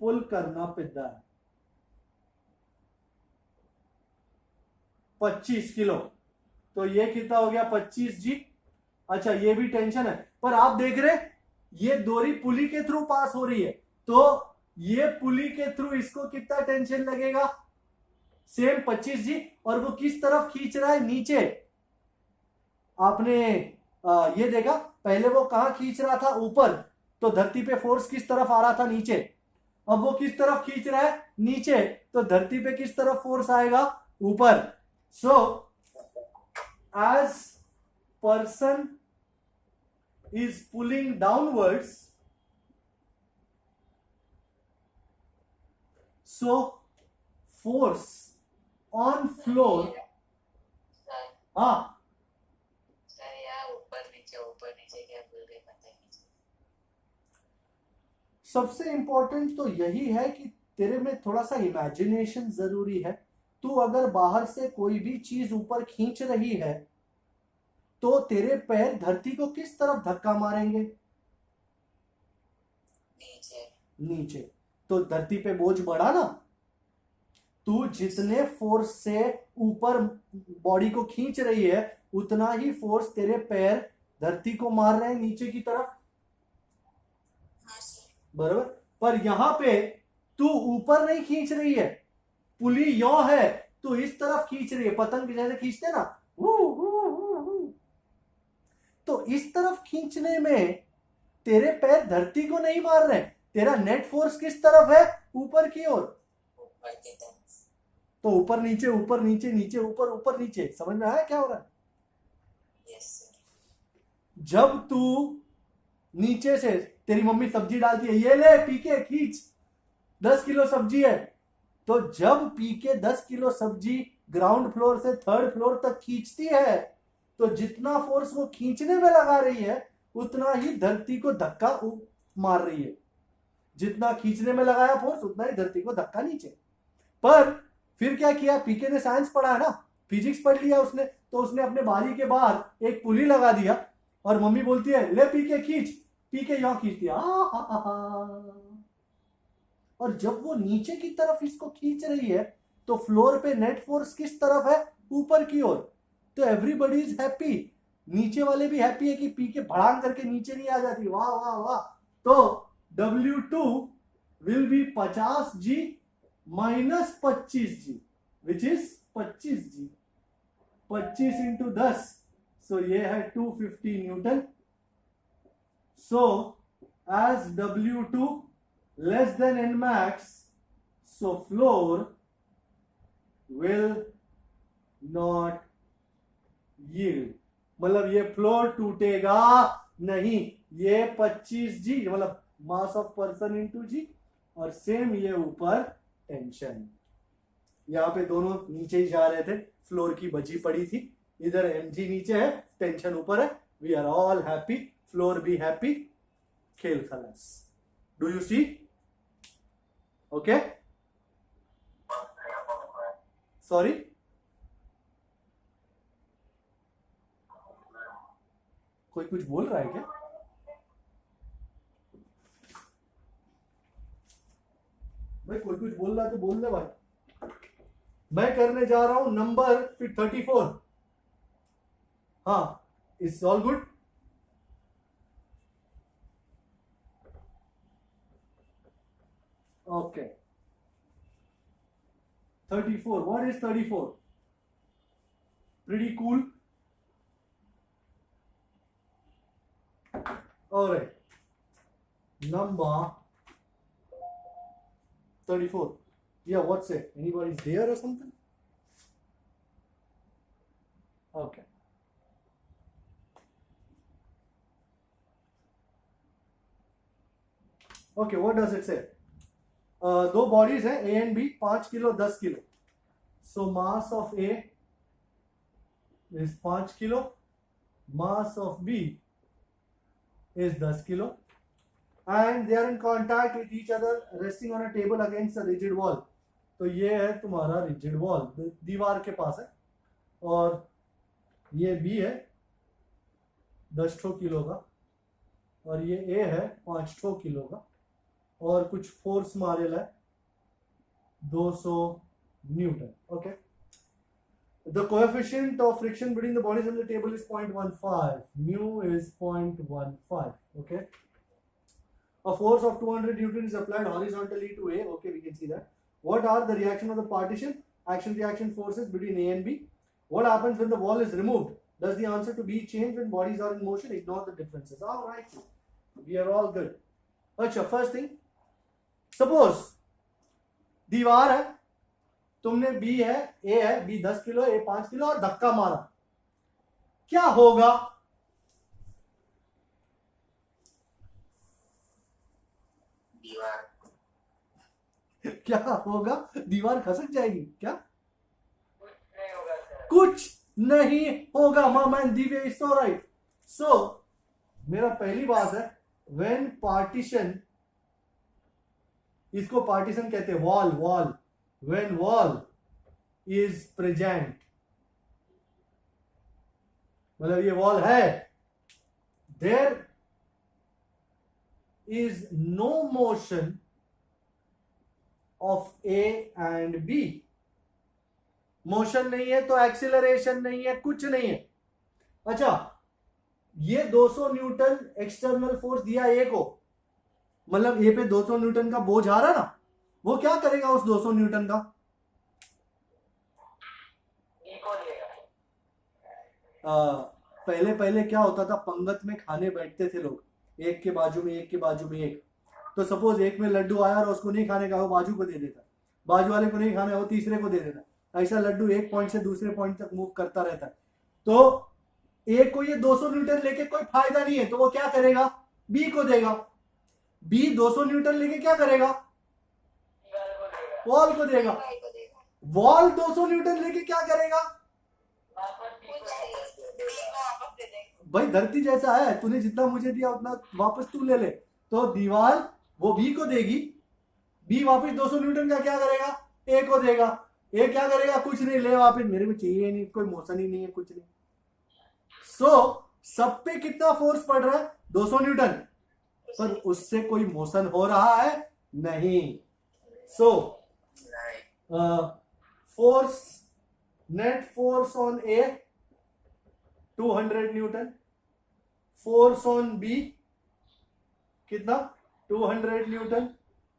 पुल करना पिद्दा है 25 किलो, तो ये कितना हो गया 25g। अच्छा, ये भी टेंशन है, पर आप देख रहे ये डोरी पुली के थ्रू पास हो रही है, तो ये पुली के थ्रू इसको कितना टेंशन लगेगा, सेम 25g। और वो किस तरफ खींच रहा है, नीचे। आपने ये देखा पहले वो कहां खींच रहा था, ऊपर, तो धरती पे फोर्स किस तरफ आ रहा था, नीचे। अब वो किस तरफ खींच रहा है, नीचे, तो धरती पे किस तरफ फोर्स आएगा, ऊपर। So as person is pulling downwards, so force on floor, हाँ सर यार ऊपर नीचे क्या बोल रहे पता नहीं। सबसे इंपॉर्टेंट तो यही है कि तेरे में थोड़ा सा इमेजिनेशन जरूरी है। तू अगर बाहर से कोई भी चीज ऊपर खींच रही है तो तेरे पैर धरती को किस तरफ धक्का मारेंगे, नीचे। तो धरती पे बोझ बढ़ा ना, तू जितने फोर्स से ऊपर बॉडी को खींच रही है उतना ही फोर्स तेरे पैर धरती को मार रहे हैं नीचे की तरफ, बराबर। पर यहां पे तू ऊपर नहीं खींच रही है, पुली यो है, तू इस तरफ खींच रही है, पतंग की जैसे खींचते ना, तो इस तरफ खींचने में तेरे पैर धरती को नहीं मार रहे, तेरा नेट फोर्स किस तरफ है, ऊपर की ओर। तो ऊपर नीचे ऊपर नीचे नीचे ऊपर ऊपर नीचे, समझ में आया क्या हो रहा है। जब तू नीचे से, तेरी मम्मी सब्जी डालती है, ये ले पी के खींच 10 किलो सब्जी है, तो जब पी के 10 किलो सब्जी ग्राउंड फ्लोर से थर्ड फ्लोर तक खींचती है, तो जितना फोर्स वो खींचने में लगा रही है उतना ही धरती को धक्का मार रही है। जितना खींचने में लगाया फोर्स उतना ही धरती को धक्का नीचे। पर फिर क्या किया, पीके ने साइंस पढ़ा है ना, फिजिक्स पढ़ लिया उसने, तो उसने अपने बारी के बाहर एक पुली लगा दिया और मम्मी बोलती है ले पीके खींच, पीके यहां खींचती है, और जब वो नीचे की तरफ इसको खींच रही है तो फ्लोर पे नेट फोर्स किस तरफ है, ऊपर की ओर। तो एवरीबॉडी इज हैप्पी, नीचे वाले भी हैप्पी है कि पीके भड़ांग करके नीचे नहीं आ जाती, वाह वाह वाह। तो W2 will be 50g minus 25g which is 25g, 25 into 10, so ये है 250 Newton. So as W2 less than n max, so floor will not yield. मतलब ये फ्लोर टूटेगा नहीं. ये 25g मतलब मास ऑफ पर्सन इंटू जी, और सेम ये ऊपर टेंशन. यहाँ पे दोनों नीचे ही जा रहे थे, फ्लोर की बची पड़ी थी. इधर mg नीचे है, टेंशन ऊपर है. We are all happy, floor भी हैप्पी. खेल खलास. Do you see? Okay, sorry. कोई कुछ बोल रहा है क्या? भाई कोई कुछ बोल रहा है तो बोल दे भाई. मैं करने जा रहा हूं नंबर 34. हाँ, it's all good. Okay, 34. What is 34? Pretty cool. All right. Number 34. Yeah, what's it? Anybody's there or something? Okay. Okay, what does it say? दो बॉडीज हैं A and B, 5 kilo 10 kilo. So mass of A is 5 kilo, mass of B is 10 kilo, and they are in contact with each other resting on a table against a rigid wall. तो ये है तुम्हारा rigid wall, दीवार के पास है, और ये B है 10 किलो का, और ये ए है 5 किलो का, और कुछ फोर्स मारेला है 200 Newton. Okay, the coefficient of friction between the bodies on the table is 0.15. Mu is 0.15. Okay, a force of 200 newton is applied horizontally to A. Okay, we can see that. What are the reaction of the partition, action reaction forces between A and B? What happens when the wall is removed? Does the answer to B change when bodies are in motion? Ignore the differences. All right, we are all good. अच्छा, first thing, suppose दीवार है, तुमने B है, A है, B 10 kilo, A 5 kilo, और धक्का मारा. क्या होगा? दीवार क्या होगा? दीवार खसक जाएगी क्या? नहीं होगा सर. कुछ नहीं होगा. Man Divya is so right. सो मेरा पहली बात है, व्हेन पार्टीशन, इसको पार्टीशन कहते हैं, wall. When wall is present, मतलब ये वॉल है, there is no motion of A and B. Motion नहीं है तो एक्सीलरेशन नहीं है, कुछ नहीं है. अच्छा, ये 200 न्यूटन एक्सटर्नल फोर्स दिया ए को, मतलब ए पे 200 न्यूटन का बोझ आ रहा ना, वो क्या करेगा उस 200 न्यूटन का? पहले क्या होता था, पंगत में खाने बैठते थे लोग, एक के बाजू में एक के बाजू में एक. तो सपोज एक में लड्डू आया और उसको नहीं खाने का, वो बाजू को दे देता, बाजू वाले को नहीं खाना है वो तीसरे को दे देता. ऐसा लड्डू एक पॉइंट से दूसरे पॉइंट तक मूव करता रहता है. तो एक को ये 200 न्यूटन लेके कोई फायदा नहीं है, तो वो क्या करेगा? बी को देगा. बी 200 न्यूटन लेके क्या करेगा? वॉल को देगा. वॉल 200 न्यूटन लेके क्या करेगा? भाई धरती जैसा है, तूने जितना मुझे दिया उतना वापस तू ले ले. तो दीवार वो बी को देगी, बी वापस 200 न्यूटन का क्या करेगा? ए को देगा. ए क्या करेगा? कुछ नहीं, ले वापस, मेरे में चाहिए नहीं, कोई मोशन ही नहीं है, कुछ नहीं. सो सब पे कितना फोर्स पड़ रहा है? 200 न्यूटन, पर उससे कोई मोशन हो रहा है नहीं. So force, net force on A 200 newton, force on B कितना? 200 newton.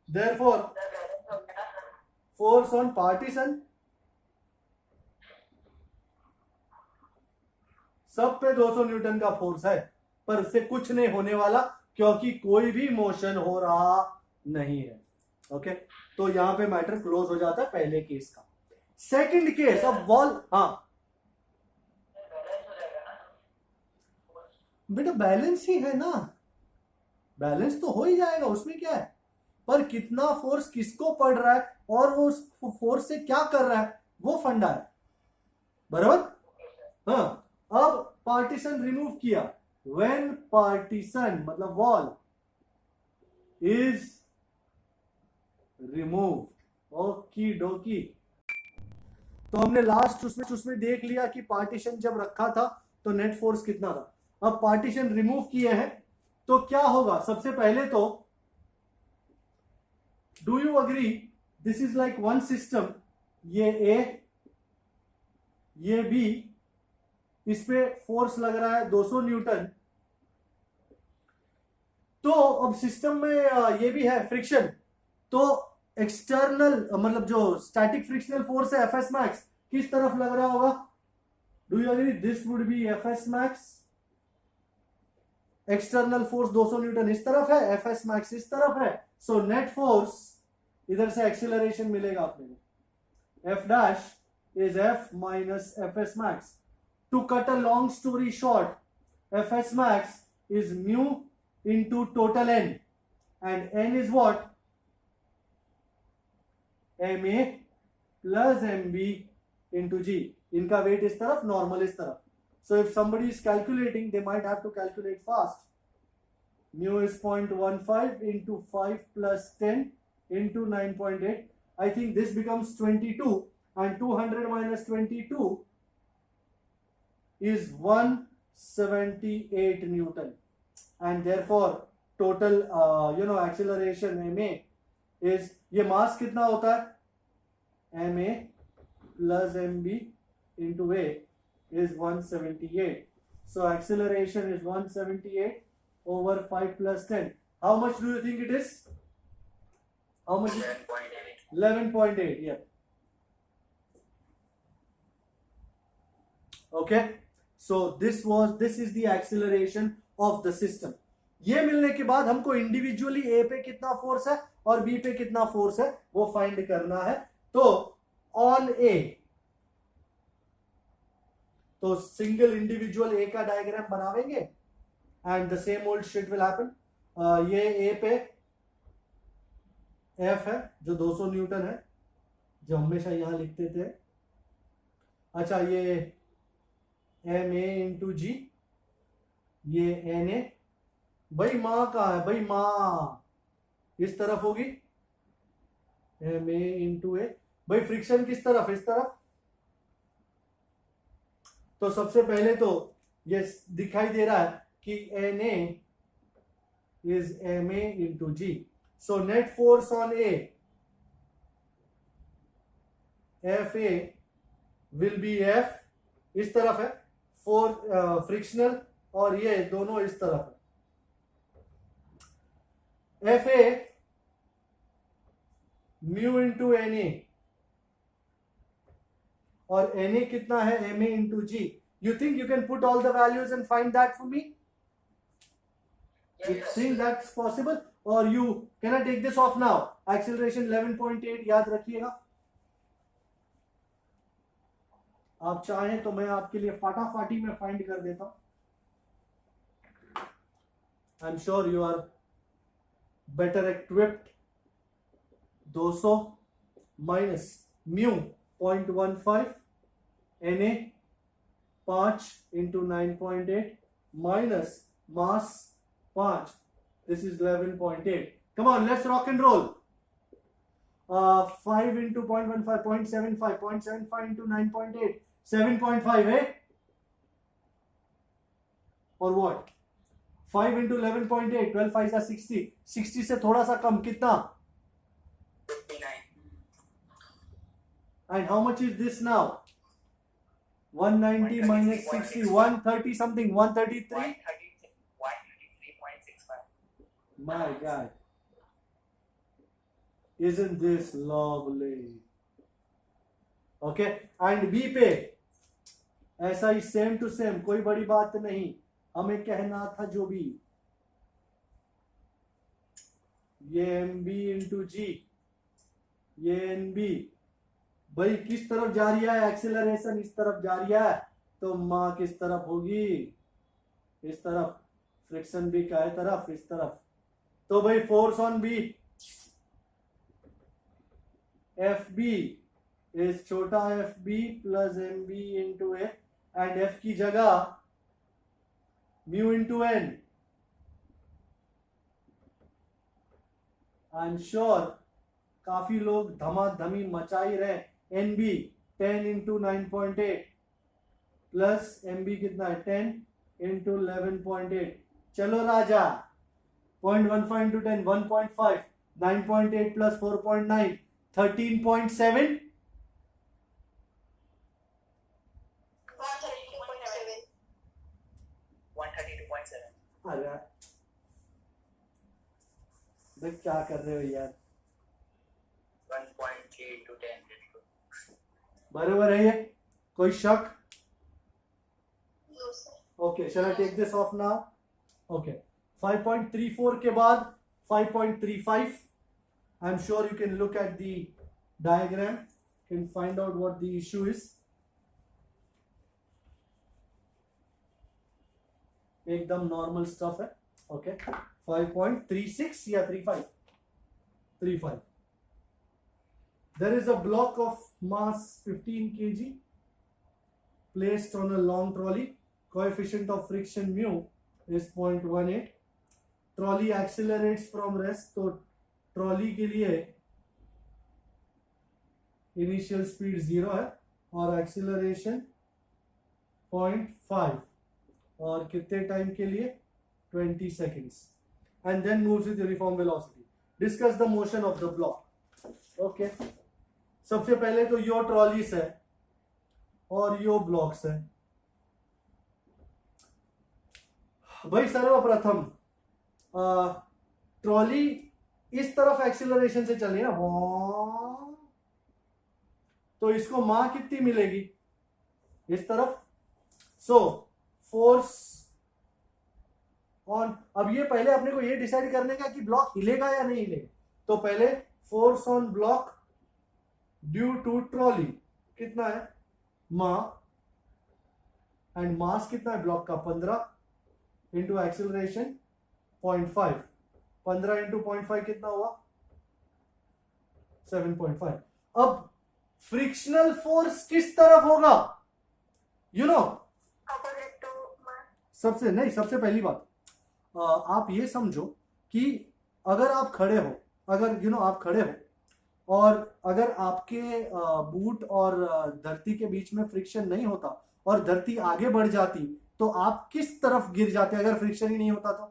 Therefore force on partition, सब पे 200 न्यूटन का फोर्स है, पर उससे कुछ नहीं होने वाला, क्योंकि कोई भी मोशन हो रहा नहीं है। ओके, तो यहां पे मैटर क्लोज हो जाता है पहले केस का। सेकंड केस, अब वॉल, हाँ बेटा बैलेंस ही है ना, बैलेंस तो हो ही जाएगा, उसमें क्या है, पर कितना फोर्स किसको पड़ रहा है और वो उस फोर्स से क्या कर रहा है, वो फंडा है, बराबर। हाँ, अब पार्टीशन रिमूव किया, व्हेन पार्टीशन मतलब वॉल इज रिमूव, ओकी डोकी। तो हमने लास्ट उसमें देख लिया कि पार्टीशन जब रखा था तो नेट फोर्स कितना था। अब पार्टीशन रिमूव किए हैं तो क्या होगा, सबसे पहले तो do you agree this is like one system, ये ए ये बी, इस पे फोर्स लग रहा है 200 न्यूटन। तो अब सिस्टम में ये भी है फ्रिक्शन, तो एक्सटर्नल मतलब जो स्टैटिक फ्रिक्शनल फोर्स है एफएस मैक्स किस तरफ लग रहा होगा, do you agree this would be FS max, external force 200 newton इस तरफ है, एफएस मैक्स इस तरफ है, सो नेट फोर्स इधर से एक्सीलरेशन मिलेगा अपने को, F dash is F minus FS max. To cut a long story short, FS max is mu into total n and n is what, ma plus mb into g, इनका wait इस तरफ, normal इस तरफ। so if somebody is calculating they might have to calculate fast, mu is 0.15 into 5 plus 10 into 9.8, I think this becomes 22 and 200 minus 22 is 178 newton and therefore total acceleration ma is, ये मास कितना होता है, ma plus mb into a is 178, so acceleration is 178 over 5 plus 10. How much do you think it is, how much is 11.8. 11.8, yeah. Okay, so this is the acceleration of the system. ये मिलने के बाद हमको individually ए पे कितना force है और B पे कितना फोर्स है वो फाइंड करना है। तो ऑन ए, तो सिंगल इंडिविजुअल ए का डायग्राम बनावेंगे and the same old shit will happen. ये ए पे एफ है जो 200 न्यूटन है, जो हमेशा यहां लिखते थे। अच्छा, ये एम ए इंटू जी, ये एन ए, भाई माँ कहाँ है, भाई माँ इस तरफ होगी, एम ए इंटू ए, भाई फ्रिक्शन किस तरफ, इस तरफ। तो सबसे पहले तो ये दिखाई दे रहा है कि N A is M A into G, so net force on A F A will be F, इस तरफ है फोर फ्रिक्शनल और ये दोनों इस तरफ है, F A mu into N A, और एन ए कितना है, M A into G. You think you can put all the values and find that for me, you think that's possible or you can I take this off now, acceleration 11.8 याद रखिएगा। आप चाहें तो मैं आपके लिए फाटाफाटी में फाइंड कर देता हूं, I am sure you are better equipped. 200 minus mu 0.15 N A 5 into 9.8 minus mass 5, this is 11.8. Come on, let's rock and roll. 5 into 0.15, 0.75, 0.75 into 9.8, 7.5, eh? Or what? 5 into 11.8, 12 5 are 60. 60 से थोड़ा सा कम, कितना? 59. And how much is this now? 190 minus 60, 130 something, 133? 133.65. My God. Isn't this lovely? Okay, and B पे ऐसा ही same to same, कोई बड़ी बात नहीं, हमें कहना था जो भी, ये एम बी इंटू जी, ये एन बी। भाई किस तरफ जा रही है एक्सेलरेशन? इस तरफ जा रही है, तो माँ किस तरफ होगी? इस तरफ। फ्रिक्शन भी क्या है तरफ? इस तरफ। तो भाई force on B F B is छोटा F B plus M B into A, and F की जगह mu into N. I am sure काफी लोग धमाधमी मचा ही रहे। N B 10 into 9.8 plus M B कितना है 10 इंटू 11.8। चलो राजा 0.15 इंटू 10 1.5, 9.8 प्लस 4.9 13.7। 132.7. 132.7. अरे देख क्या कर रहे हो यार? 1.3 to 10. बराबर है ये? कोई शक? No, sir. Okay, shall I take this off now? Okay. 5.34 के बाद 5.35. I'm sure you can look at the diagram, can find out what the issue is. एकदम नॉर्मल स्टफ है. Okay. 5.36 या 35? 35. There is a block of mass 15 kg placed on a long trolley. Coefficient of friction mu is 0.18. Trolley accelerates from rest. तो trolley के लिए initial speed 0 है और acceleration 0.5 और कितने टाइम के लिए 20 seconds, and then moves with uniform velocity. Discuss the motion of the block. Okay. सबसे पहले तो यो ट्रॉलीस है और यो ब्लॉक्स है. भाई सर्वप्रथम ट्रॉली इस तरफ एक्सीलरेशन से चल रही है ना, तो इसको मां कितनी मिलेगी? इस तरफ. सो फोर्स ऑन, अब ये पहले अपने को ये डिसाइड करने का कि ब्लॉक हिलेगा या नहीं हिलेगा. तो पहले force on block due to trolley कितना है? मां. एंड मास कितना है ब्लॉक का? 15 इंटू एक्सीलरेशन 0.5. 15 इंटू 0.5 कितना हुआ? 7.5. अब फ्रिक्शनल फोर्स किस तरफ होगा? You know Opposite to mass. सबसे पहली बात आप ये समझो कि अगर आप खड़े हो, अगर आप खड़े हो और अगर आपके बूट और धरती के बीच में फ्रिक्शन नहीं होता और धरती आगे बढ़ जाती, तो आप किस तरफ गिर जाते अगर फ्रिक्शन ही नहीं होता? तो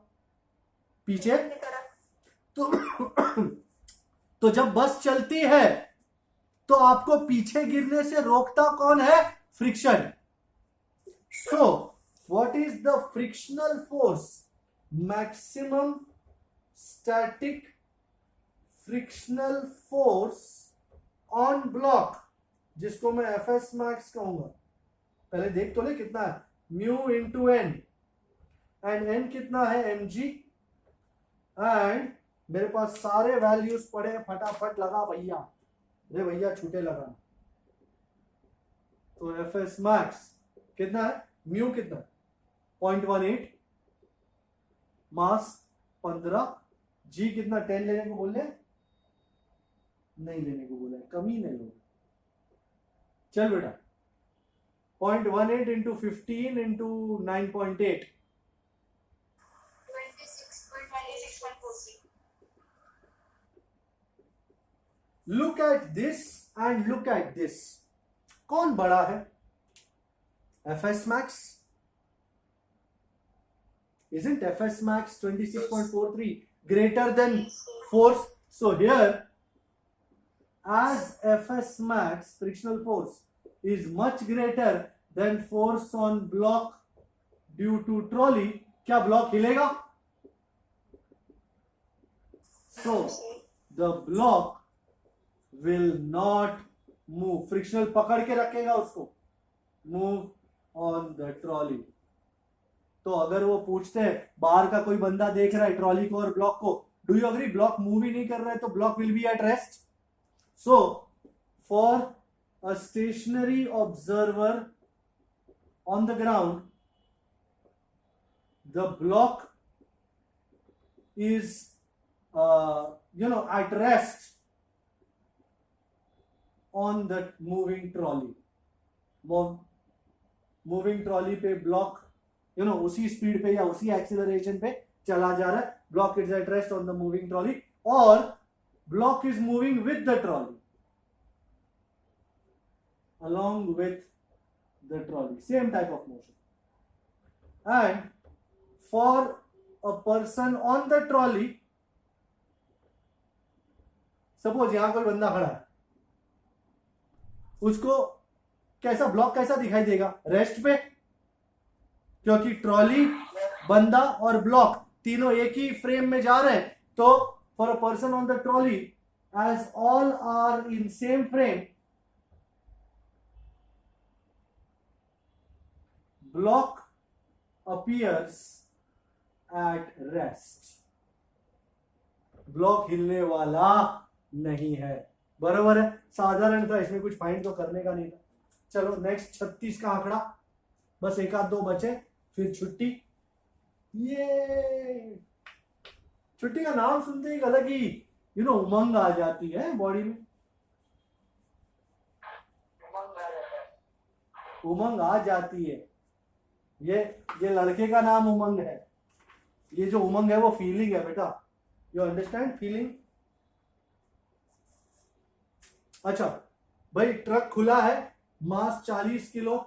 पीछे. की तरफ. तो जब बस चलती है तो आपको पीछे गिरने से रोकता कौन है? Friction. So what is the frictional force? Maximum static frictional force on block, जिसको मैं एफएस मैक्स कहूंगा. पहले देख तो ले कितना है. Mu into N, and N कितना है? M G. एंड मेरे पास सारे वैल्यूज पड़े, फटाफट लगा भैया. अरे भैया छूटे लगा. तो एफ एस मैक्स कितना है? म्यू कितना? 0.18. मास 15. जी कितना? 10 लेने को बोल रहे? नहीं लेने को बोला है, कमी नहीं लोग. चल बेटा 0.18 into 15 into 9.8. 26.46. Look at this and look at this. कौन बड़ा है? FS max. Isn't FS max 26.43 greater than force? So here, as FS max frictional force is much greater than force on block due to trolley, क्या block हिलेगा? So the block will not move. Frictional पकड़ के रखेगा उसको. Move on the trolley. तो अगर वो पूछते हैं, बाहर का कोई बंदा देख रहा है ट्रॉली को और ब्लॉक को, do you agree? Block move ही नहीं कर रहा है तो block will be at rest. So for a stationary observer on the ground, the block is at rest on the moving trolley. Moving trolley पे ब्लॉक उसी speed पे या उसी एक्सीलरेशन पे चला जा रहा है. Block is at rest on the moving trolley और block is moving with the trolley, along with the trolley, same type of motion. And for a person on the trolley, suppose यहां कोई बंदा खड़ा है, उसको कैसा ब्लॉक कैसा दिखाई देगा? रेस्ट पे, क्योंकि ट्रॉली, बंदा और ब्लॉक तीनों एक ही फ्रेम में जा रहे हैं. तो for a person on the trolley, as all are in same frame, block appears at rest. Block हिलने वाला नहीं है. बराबर है, साधारण था, इसमें कुछ फाइंड तो करने का नहीं था. चलो नेक्स्ट 36 का आंकड़ा, बस एक आध दो बचे फिर छुट्टी. ये छुट्टी का नाम सुनते ही अलग ही उमंग आ जाती है बॉडी में. उमंग आ जाती है. ये लड़के का नाम उमंग है. ये जो उमंग है वो फीलिंग है बेटा. You understand feeling? अच्छा भाई, ट्रक खुला है, मास 40 किलो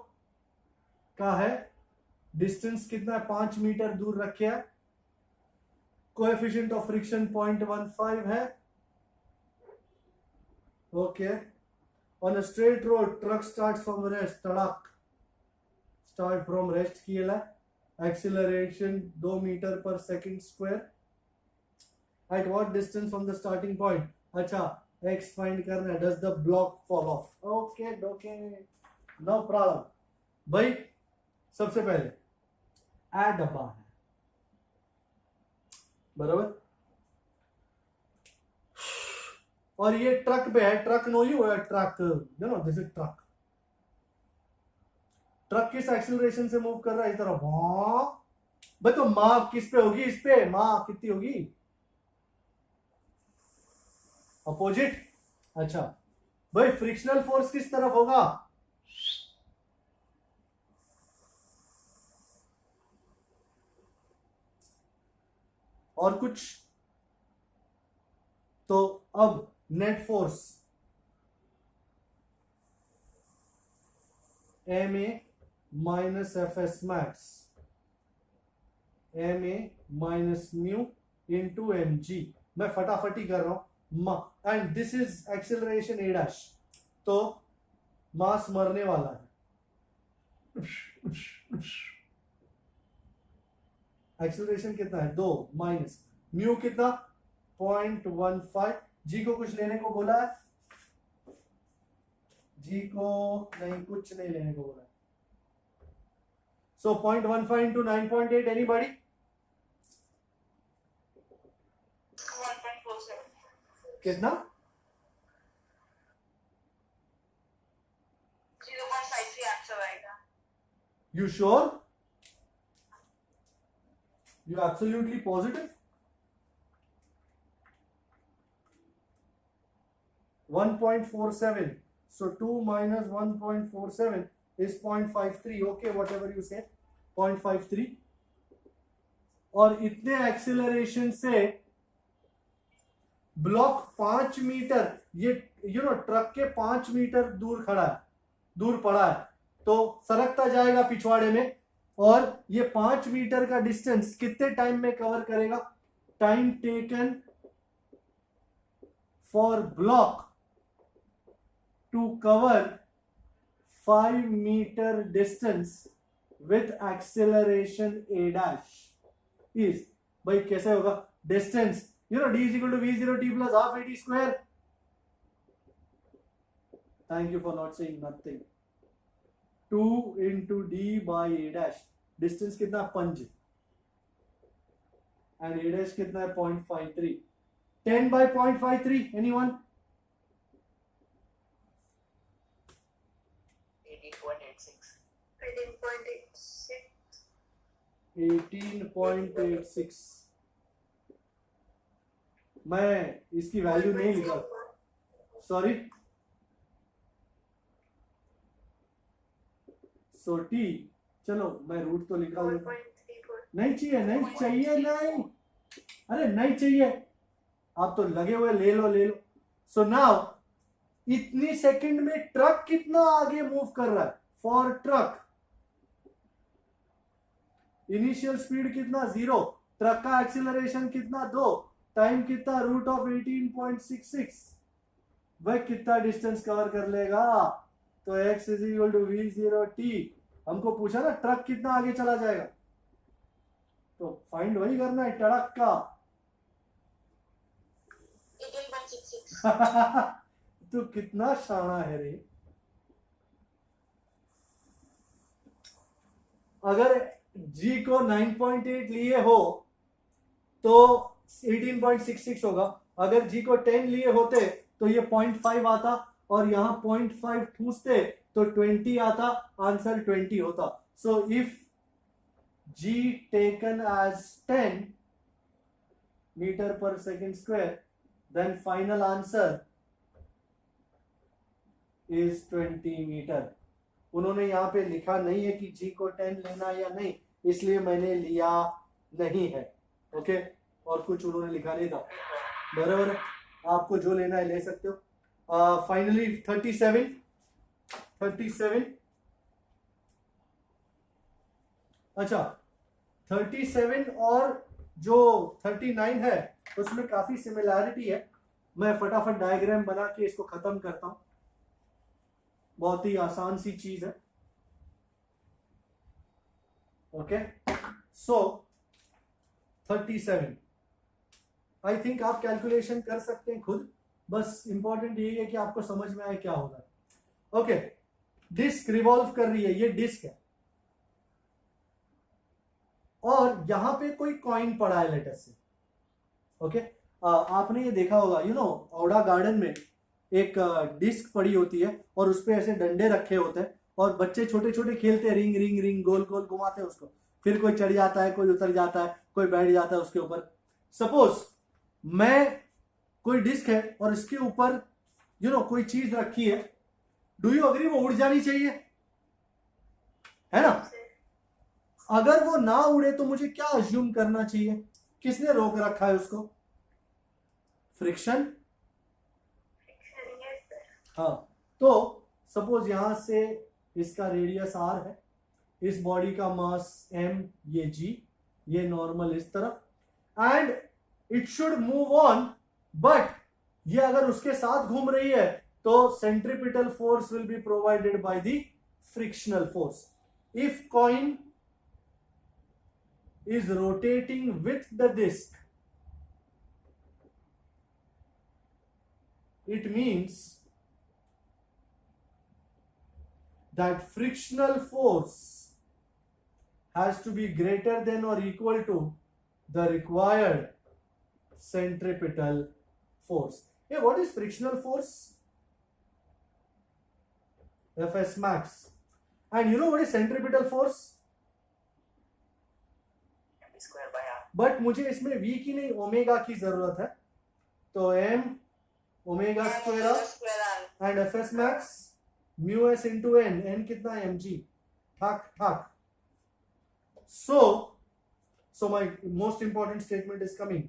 का है, डिस्टेंस कितना है? 5 मीटर दूर रखे है, कोएफिशिएंट ऑफ फ्रिक्शन 0.15 है. Okay. On a straight road, truck starts from rest. तड़क स्टार्ट फ्रॉम रेस्ट किया. Acceleration 2 metre per second square. At what distance from the starting point? अच्छा, एक्स फाइंड करना है. Does the block fall off? Okay okay, no problem. भाई सबसे पहले ए डब्बा है, बराबर, और ये ट्रक पे है. Truck no you truck, this is truck. Truck किस एक्सीलरेशन से मूव कर रहा है? इस तरह. भाई तो माँ किस पे होगी? इस पे. माँ कितनी होगी? अपोजिट. अच्छा भाई, फ्रिक्शनल फोर्स किस तरफ होगा? और कुछ? तो अब net force M A minus F S max, M A minus mu into M G. मैं फटाफटी कर रहा हूं. And this is acceleration A dash. तो मास मरने वाला है. एक्सेलरेशन कितना है? 2 माइनस म्यू कितना? 0.15. जी को कुछ लेने को बोला है? जी को नहीं, कुछ नहीं लेने को बोला है. सो 0.15 into 9.8. एनीबॉडी? 1.47. कितना? 0.53 आंसर आएगा. You sure? You absolutely positive? 1.47. So 2 minus 1.47 is 0.53. Okay, whatever you say. 0.53. और इतने एक्सीलरेशन से ब्लॉक 5 मीटर, ये ट्रक के 5 मीटर दूर खड़ा है, दूर पड़ा है, तो सरकता जाएगा पिछवाड़े में. और ये 5 मीटर का डिस्टेंस कितने टाइम में कवर करेगा? Time taken for block to cover 5 metre distance with acceleration A dash is. भाई कैसे होगा? Distance d is equal to v0 t plus half at square. Thank you for not saying nothing. 2 into d by a dash. Distance कितना? 5. And a dash कितना है? 0.53. 10 by 0.53, anyone? 18.86. 18.86. 18.86। मैं इसकी value नहीं लिखा, सॉरी। सो टी, चलो मैं root तो लिखा हूँ। 4.34. नहीं चाहिए, नहीं चाहिए, नहीं, अरे नहीं चाहिए, आप तो लगे हुए, ले लो ले लो। सो नाउ इतनी सेकंड में ट्रक कितना आगे मूव कर रहा है? फॉर ट्रक इनिशियल स्पीड कितना? 0। ट्रक का एक्सीलरेशन कितना? 2। टाइम कितना? Root of 18.66। वह कितना डिस्टेंस कवर कर लेगा? तो x is equal to v0t। हमको पूछा ना ट्रक कितना आगे चला जाएगा, तो फाइंड वही करना है, ट्रक का। 18.66. तू कितना शाना है रे। अगर g को 9.8 लिए हो तो 18.66 होगा। अगर g को 10 लिए होते तो ये 0.5 आता, और यहां 0.5 ठूसते तो 20 आता, आंसर 20 होता। So if g taken as 10 metre per second square, then final answer is 20 metre. उन्होंने यहाँ पे लिखा नहीं है कि g को 10 लेना या नहीं, इसलिए मैंने लिया नहीं है। ओके, और कुछ उन्होंने लिखा नहीं था। बराबर है, आपको जो लेना है ले सकते हो। फाइनली 37। अच्छा, 37 और जो 39 है उसमें काफी सिमिलैरिटी है। मैं फटाफट डायग्राम बना के इसको खत्म करता हूं, बहुत ही आसान सी चीज है। ओके, सो 37 आई थिंक आप कैलकुलेशन कर सकते हैं खुद, बस इंपॉर्टेंट यही है कि आपको समझ में आए क्या होगा। ओके, डिस्क रिवॉल्व कर रही है, ये डिस्क है, और यहां पे कोई कॉइन पड़ा है लेटर से। ओके, आपने ये देखा होगा, औड़ा गार्डन में एक डिस्क पड़ी होती है और उस पे ऐसे डंडे रखे होते हैं, और बच्चे छोटे छोटे खेलते हैं, रिंग रिंग रिंग, गोल गोल घुमाते हैं उसको। फिर कोई चढ़ जाता है, कोई उतर जाता है, कोई बैठ जाता है उसके ऊपर। सपोज मैं, कोई डिस्क है और इसके ऊपर कोई चीज रखी है, डू यू अग्री वो उड़ जानी चाहिए, है ना? अगर वो ना उड़े तो मुझे क्या अज्यूम करना चाहिए? किसने रोक रखा है उसको? फ्रिक्शन। हाँ, तो सपोज यहां से इसका रेडियस r है, इस बॉडी का मास m, ये g, ये नॉर्मल इस तरफ, and it should move on, but ये अगर उसके साथ घूम रही है तो centripetal force will be provided by the frictional force. If coin is rotating with the disc, it means that frictional force has to be greater than or equal to the required centripetal force. Hey, what is frictional force? Fs max. And you know what is centripetal force? Square by r. But मुझे इसमें v की नहीं, omega की जरूरत है, तो m omega square and F S max mu S into N, N कितना है? mg। ठाक ठाक। so my most important statement is coming.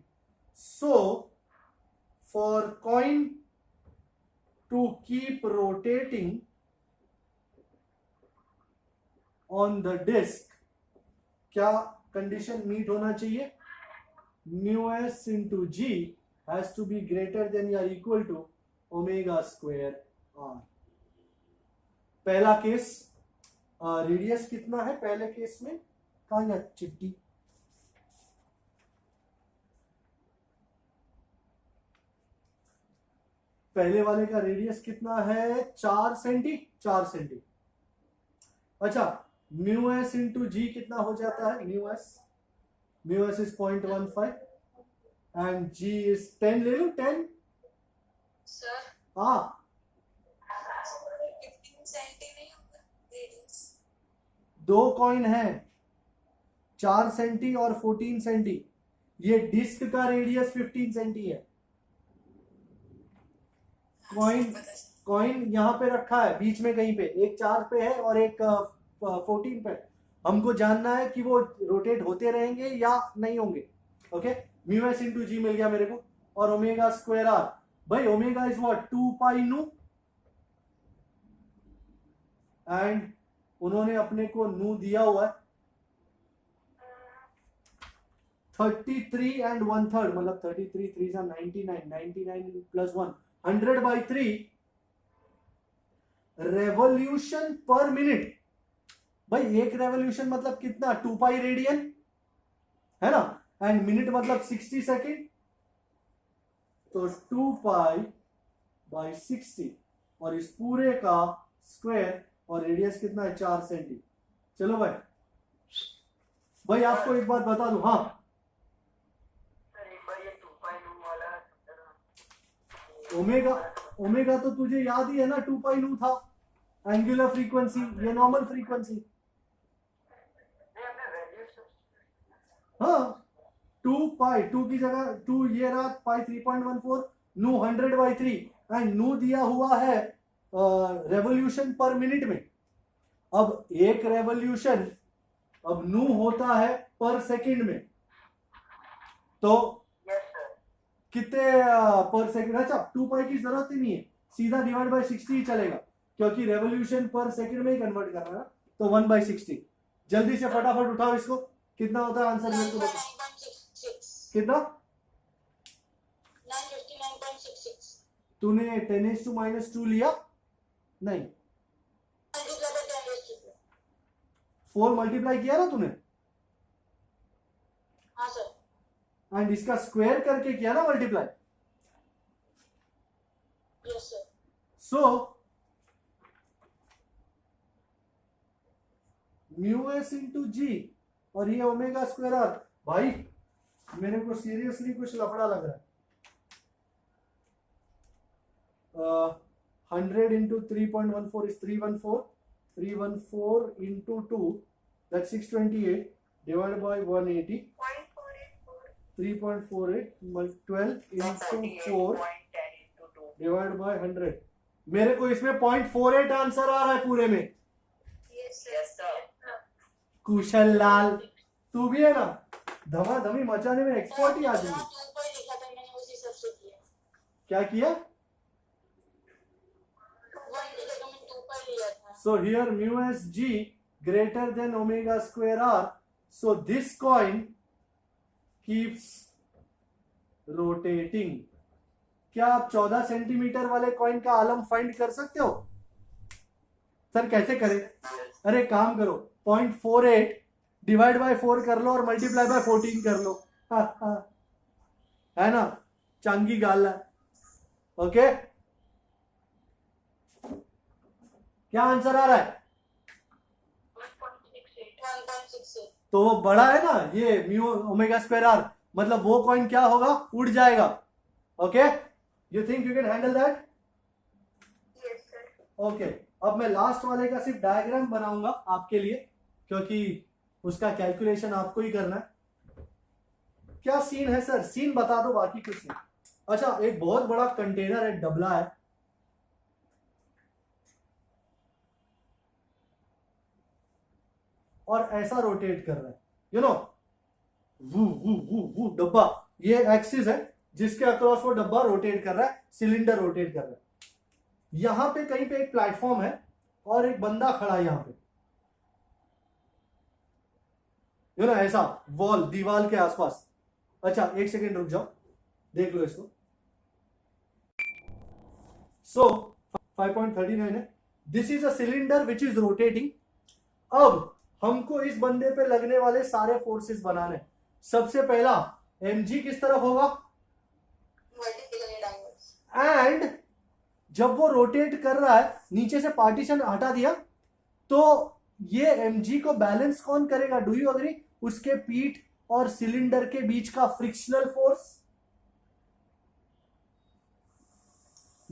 So for coin to keep rotating on the disc, क्या कंडीशन मीट होना चाहिए? Mu S into G has to be greater than या equal to omega square R. पहला case, radius कितना है पहले case में? कहां गया चिट्टी? पहले वाले का रेडियस कितना है? 4 सेंटी। अच्छा, म्यू एस इंटू जी कितना हो जाता है? Mu S is 0.15, and G is 10 ले लो 10। सर हाँ 15 सेंटी नहीं होगा रेडियस? दो कॉइन है 4 सेंटी और 14 सेंटी। ये डिस्क का रेडियस 15 सेंटी है। कॉइन यहाँ पे रखा है बीच में कहीं पे, एक 4 पे है और एक 14 पे। हमको जानना है कि वो रोटेट होते रहेंगे या नहीं होंगे। ओके, म्यू एस इंटू जी मिल गया मेरे को, और ओमेगा स्क्वायर आर। भाई ओमेगा इज व्हाट 2 पाई नू, एंड उन्होंने अपने को नू दिया हुआ है 33 and 1/3, मतलब 33 3 99, 99 प्लस 1 100/3 रेवोल्यूशन पर मिनट। भाई एक रेवोल्यूशन मतलब कितना, 2 पाई रेडियन है ना, एंड मिनट मतलब 60 सेकेंड, तो 2 पाई बाई 60, और इस पूरे का स्क्वायर, और रेडियस कितना है 4 सेंटी। चलो भाई, भाई आपको एक बात बता दूं, हाँ ओमेगा तो तुझे याद ही है ना, 2 पाई नू था एंगुलर फ्रीक्वेंसी, ये नॉर्मल फ्रीक्वेंसी। हाँ 2 पाई, 2 की जगह 2 ये रहा, पाई 3.14, नू 100/3, एंड नू दिया हुआ है रेवोल्यूशन पर मिनट में। अब एक रेवोल्यूशन अब नू होता है पर सेकंड में, तो कितने पर सेकंड। अच्छा 2 पाई की जरूरत ही नहीं है, सीधा डिवाइड बाय 60 ही चलेगा, क्योंकि रेवोल्यूशन पर सेकंड में ही कन्वर्ट करना है, तो 1/60। जल्दी से फटाफट उठाओ इसको, कितना होता है आंसर मेरे को बताओ। 9.66 कितना 959.66 तूने 10⁻⁻² लिया? नहीं, 4 मल्टीप्लाई किया ना तूने, हाँ सर एंड इसका स्क्वायर करके किया ना multiply. Yes sir so mu S into G, और ये ओमेगा स्क्वायर आर। भाई मेरे को सीरियसली कुछ लफड़ा लग रहा है। 100 into 3.14 is 314, 314 into 2 that 628 divide by 180, 3.48 12 into 4 divide by 100। मेरे को इसमें 0.48 आंसर आ रहा है पूरे में। कुशल लाल तू भी है ना, धमाधमी मचाने में एक्सपर्ट ही आदमी है। 2 पाई लिखा था मैंने, उसी हिसाब से किया। क्या किया? 1 की जगह में 2 पाई लिया था। So here mu s g greater than omega square r. So this coin keeps rotating. क्या आप 14 सेंटीमीटर वाले कॉइन का आलम फाइंड कर सकते हो? सर कैसे करें? अरे काम करो, 0.48 डिवाइड बाय 4 कर लो और मल्टीप्लाई बाय 14 कर लो। है ना, चांगी गाल है। ओके, क्या आंसर आ रहा है? 1.68 तो वो बड़ा है ना, ये म्यू ओमेगा स्क्वायर आर, मतलब वो कॉइन क्या होगा, उड़ जाएगा। Okay, you think you can handle that? Okay, अब मैं लास्ट वाले का सिर्फ डायग्राम बनाऊंगा आपके लिए, क्योंकि उसका कैलकुलेशन आपको ही करना है। क्या सीन है सर? सीन बता दो, बाकी कुछ नहीं। अच्छा, एक बहुत बड़ा कंटेनर है, डबला है, और ऐसा रोटेट कर रहा है, यू नो, वू वू वू वू। डब्बा, ये एक्सिस है जिसके अक्रॉस वो डब्बा रोटेट कर रहा है, सिलेंडर रोटेट कर रहा है। यहां पे कहीं पे एक प्लेटफॉर्म है और एक बंदा खड़ा है यहां पे, यू नो, ऐसा वॉल, दीवार के आसपास। अच्छा एक सेकेंड रुक जाओ, देख लो इसको। सो 5.39 है, this is a cylinder which is rotating. अब हमको इस बंदे पे लगने वाले सारे फोर्सेस बनाने। सबसे पहला mg किस तरफ होगा, वर्टिकली डाउनवर्ड्स, एंड जब वो रोटेट कर रहा है, नीचे से पार्टीशन हटा दिया, तो ये mg को बैलेंस कौन करेगा? Do you agree? उसके पीठ और सिलेंडर के बीच का फ्रिक्शनल फोर्स।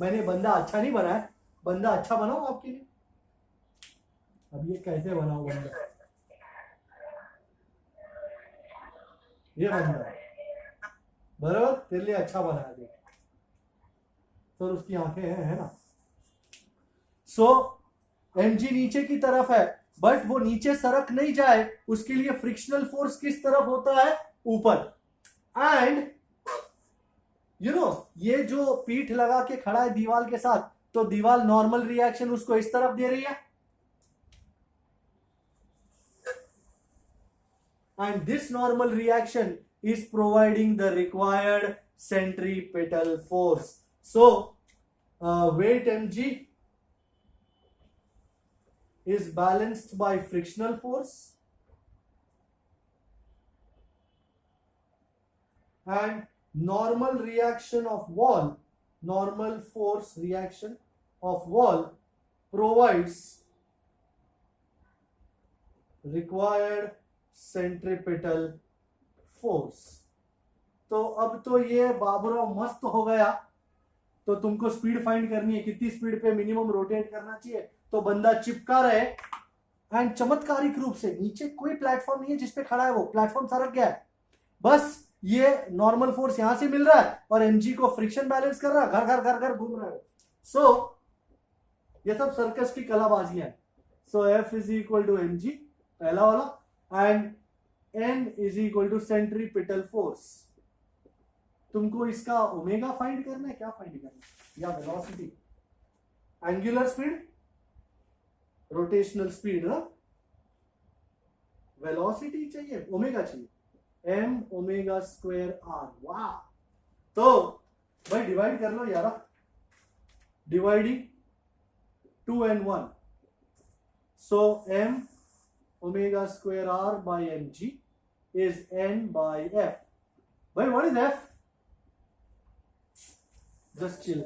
मैंने बंदा अच्छा नहीं बनाया, बंदा अच्छा बनाओ आपके लिए। अब ये कैसे बनाओ बंदा, ये बंदा बराबर तेरे लिए अच्छा बनाया, देख सर उसकी आंखें हैं, है ना। सो mg नीचे की तरफ है, बट वो नीचे सरक नहीं जाए उसके लिए फ्रिक्शनल फोर्स किस तरफ होता है, ऊपर। एंड यू नो ये जो पीठ लगा के खड़ा है दीवार के साथ, तो दीवार नॉर्मल रिएक्शन उसको इस तरफ दे रही है, and this normal reaction is providing the required centripetal force. So weight mg is balanced by frictional force, and normal reaction of wall, normal force reaction of wall provides required centripetal force. तो अब तो ये बाबुराव मस्त हो गया। तो तुमको speed find करनी है, कितनी स्पीड पे मिनिमम रोटेट करना चाहिए, तो बंदा चिपका रहे। एंड चमत्कारिक रूप से नीचे कोई प्लेटफॉर्म नहीं है जिसपे खड़ा है, वो प्लेटफॉर्म सरक गया है, बस ये नॉर्मल फोर्स यहां से मिल रहा है और mg को फ्रिक्शन बैलेंस कर रहा है, घर घर घर घर घूम रहा है। सो ये सब सर्कस की कलाबाजियां है। So F is equal to mg पहला वाला, and n is equal to centripetal force. तुमको इसका ओमेगा फाइंड करना है, क्या फाइंड करना है, या velocity, angular speed, rotational speed, ना वेलोसिटी चाहिए, ओमेगा चाहिए, m ओमेगा स्क्वायर r। वाह, तो भाई डिवाइड कर लो यार, dividing 2 and 1, so m omega square r by mg is n by f. भाई what is f? Just chill.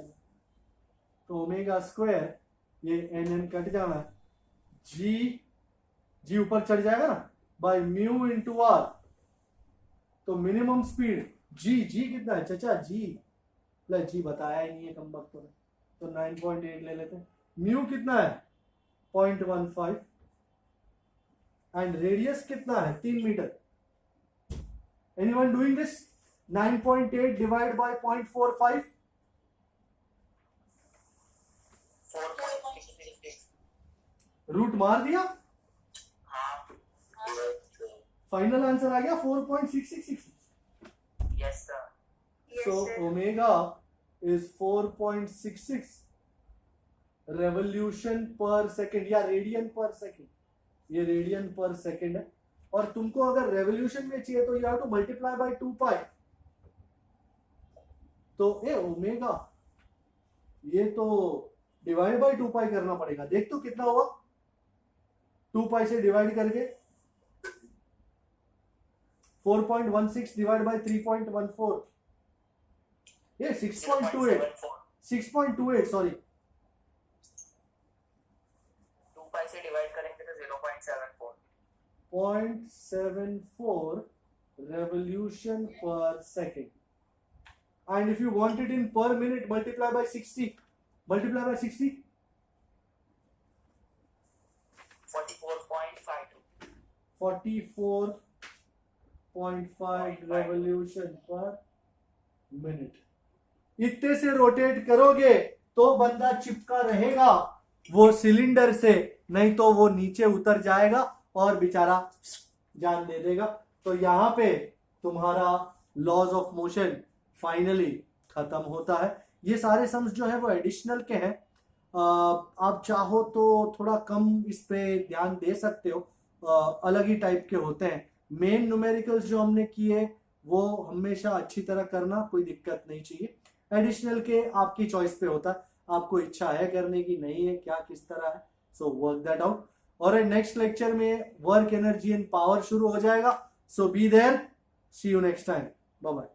तो ओमेगा स्क्वायर ये n n कट जाना है, g ऊपर चढ़ जाएगा ना, बाय म्यू इंटू आर। तो मिनिमम स्पीड g कितना है चाचा, g बताया ही नहीं है कम वक्त में, तो 9.8 ले लेते हैं। म्यू कितना है 0.15, एंड रेडियस कितना है 3 metre. Anyone doing this? 9.8 divide by 0.45, 4.66। Root मार दिया, हाँ, फाइनल आंसर आ गया 4.666। Yes sir. So omega is 4.66 revolution per second या रेडियन पर सेकेंड, ये रेडियन पर सेकेंड है। और तुमको अगर रेवोल्यूशन में चाहिए तो you have to multiply by 2 pi. तो ए ओमेगा ये तो डिवाइड बाय 2 पाई करना पड़ेगा, देख तो कितना हुआ 2 पाई से डिवाइड करके, 4.16 डिवाइड बाय 3.14, ये 6.28 सॉरी, 2 पाई से डिवाइड करेंगे तो 0.74। 0.74 revolution per second. And if you want it in per minute, multiply by 60. Multiply by 60. 44.52। 44.5 revolution per minute. इतने से रोटेट करोगे तो बंदा चिपका रहेगा वो सिलेंडर से, नहीं तो वो नीचे उतर जाएगा और बेचारा जान दे देगा। तो यहाँ पे तुम्हारा लॉज ऑफ मोशन फाइनली खत्म होता है। ये सारे सम्स जो है वो एडिशनल के हैं, आप चाहो तो थोड़ा कम इस पे ध्यान दे सकते हो, अलग ही टाइप के होते हैं। मेन न्यूमेरिकल्स जो हमने किए वो हमेशा अच्छी तरह करना, कोई दिक्कत नहीं चाहिए। एडिशनल के आपकी चॉइस पे होता है, आपको इच्छा है करने की, नहीं है, क्या किस तरह है, सो वर्क दैट आउट। और नेक्स्ट लेक्चर में वर्क एनर्जी एंड पावर शुरू हो जाएगा, so be there, see you next time, bye bye.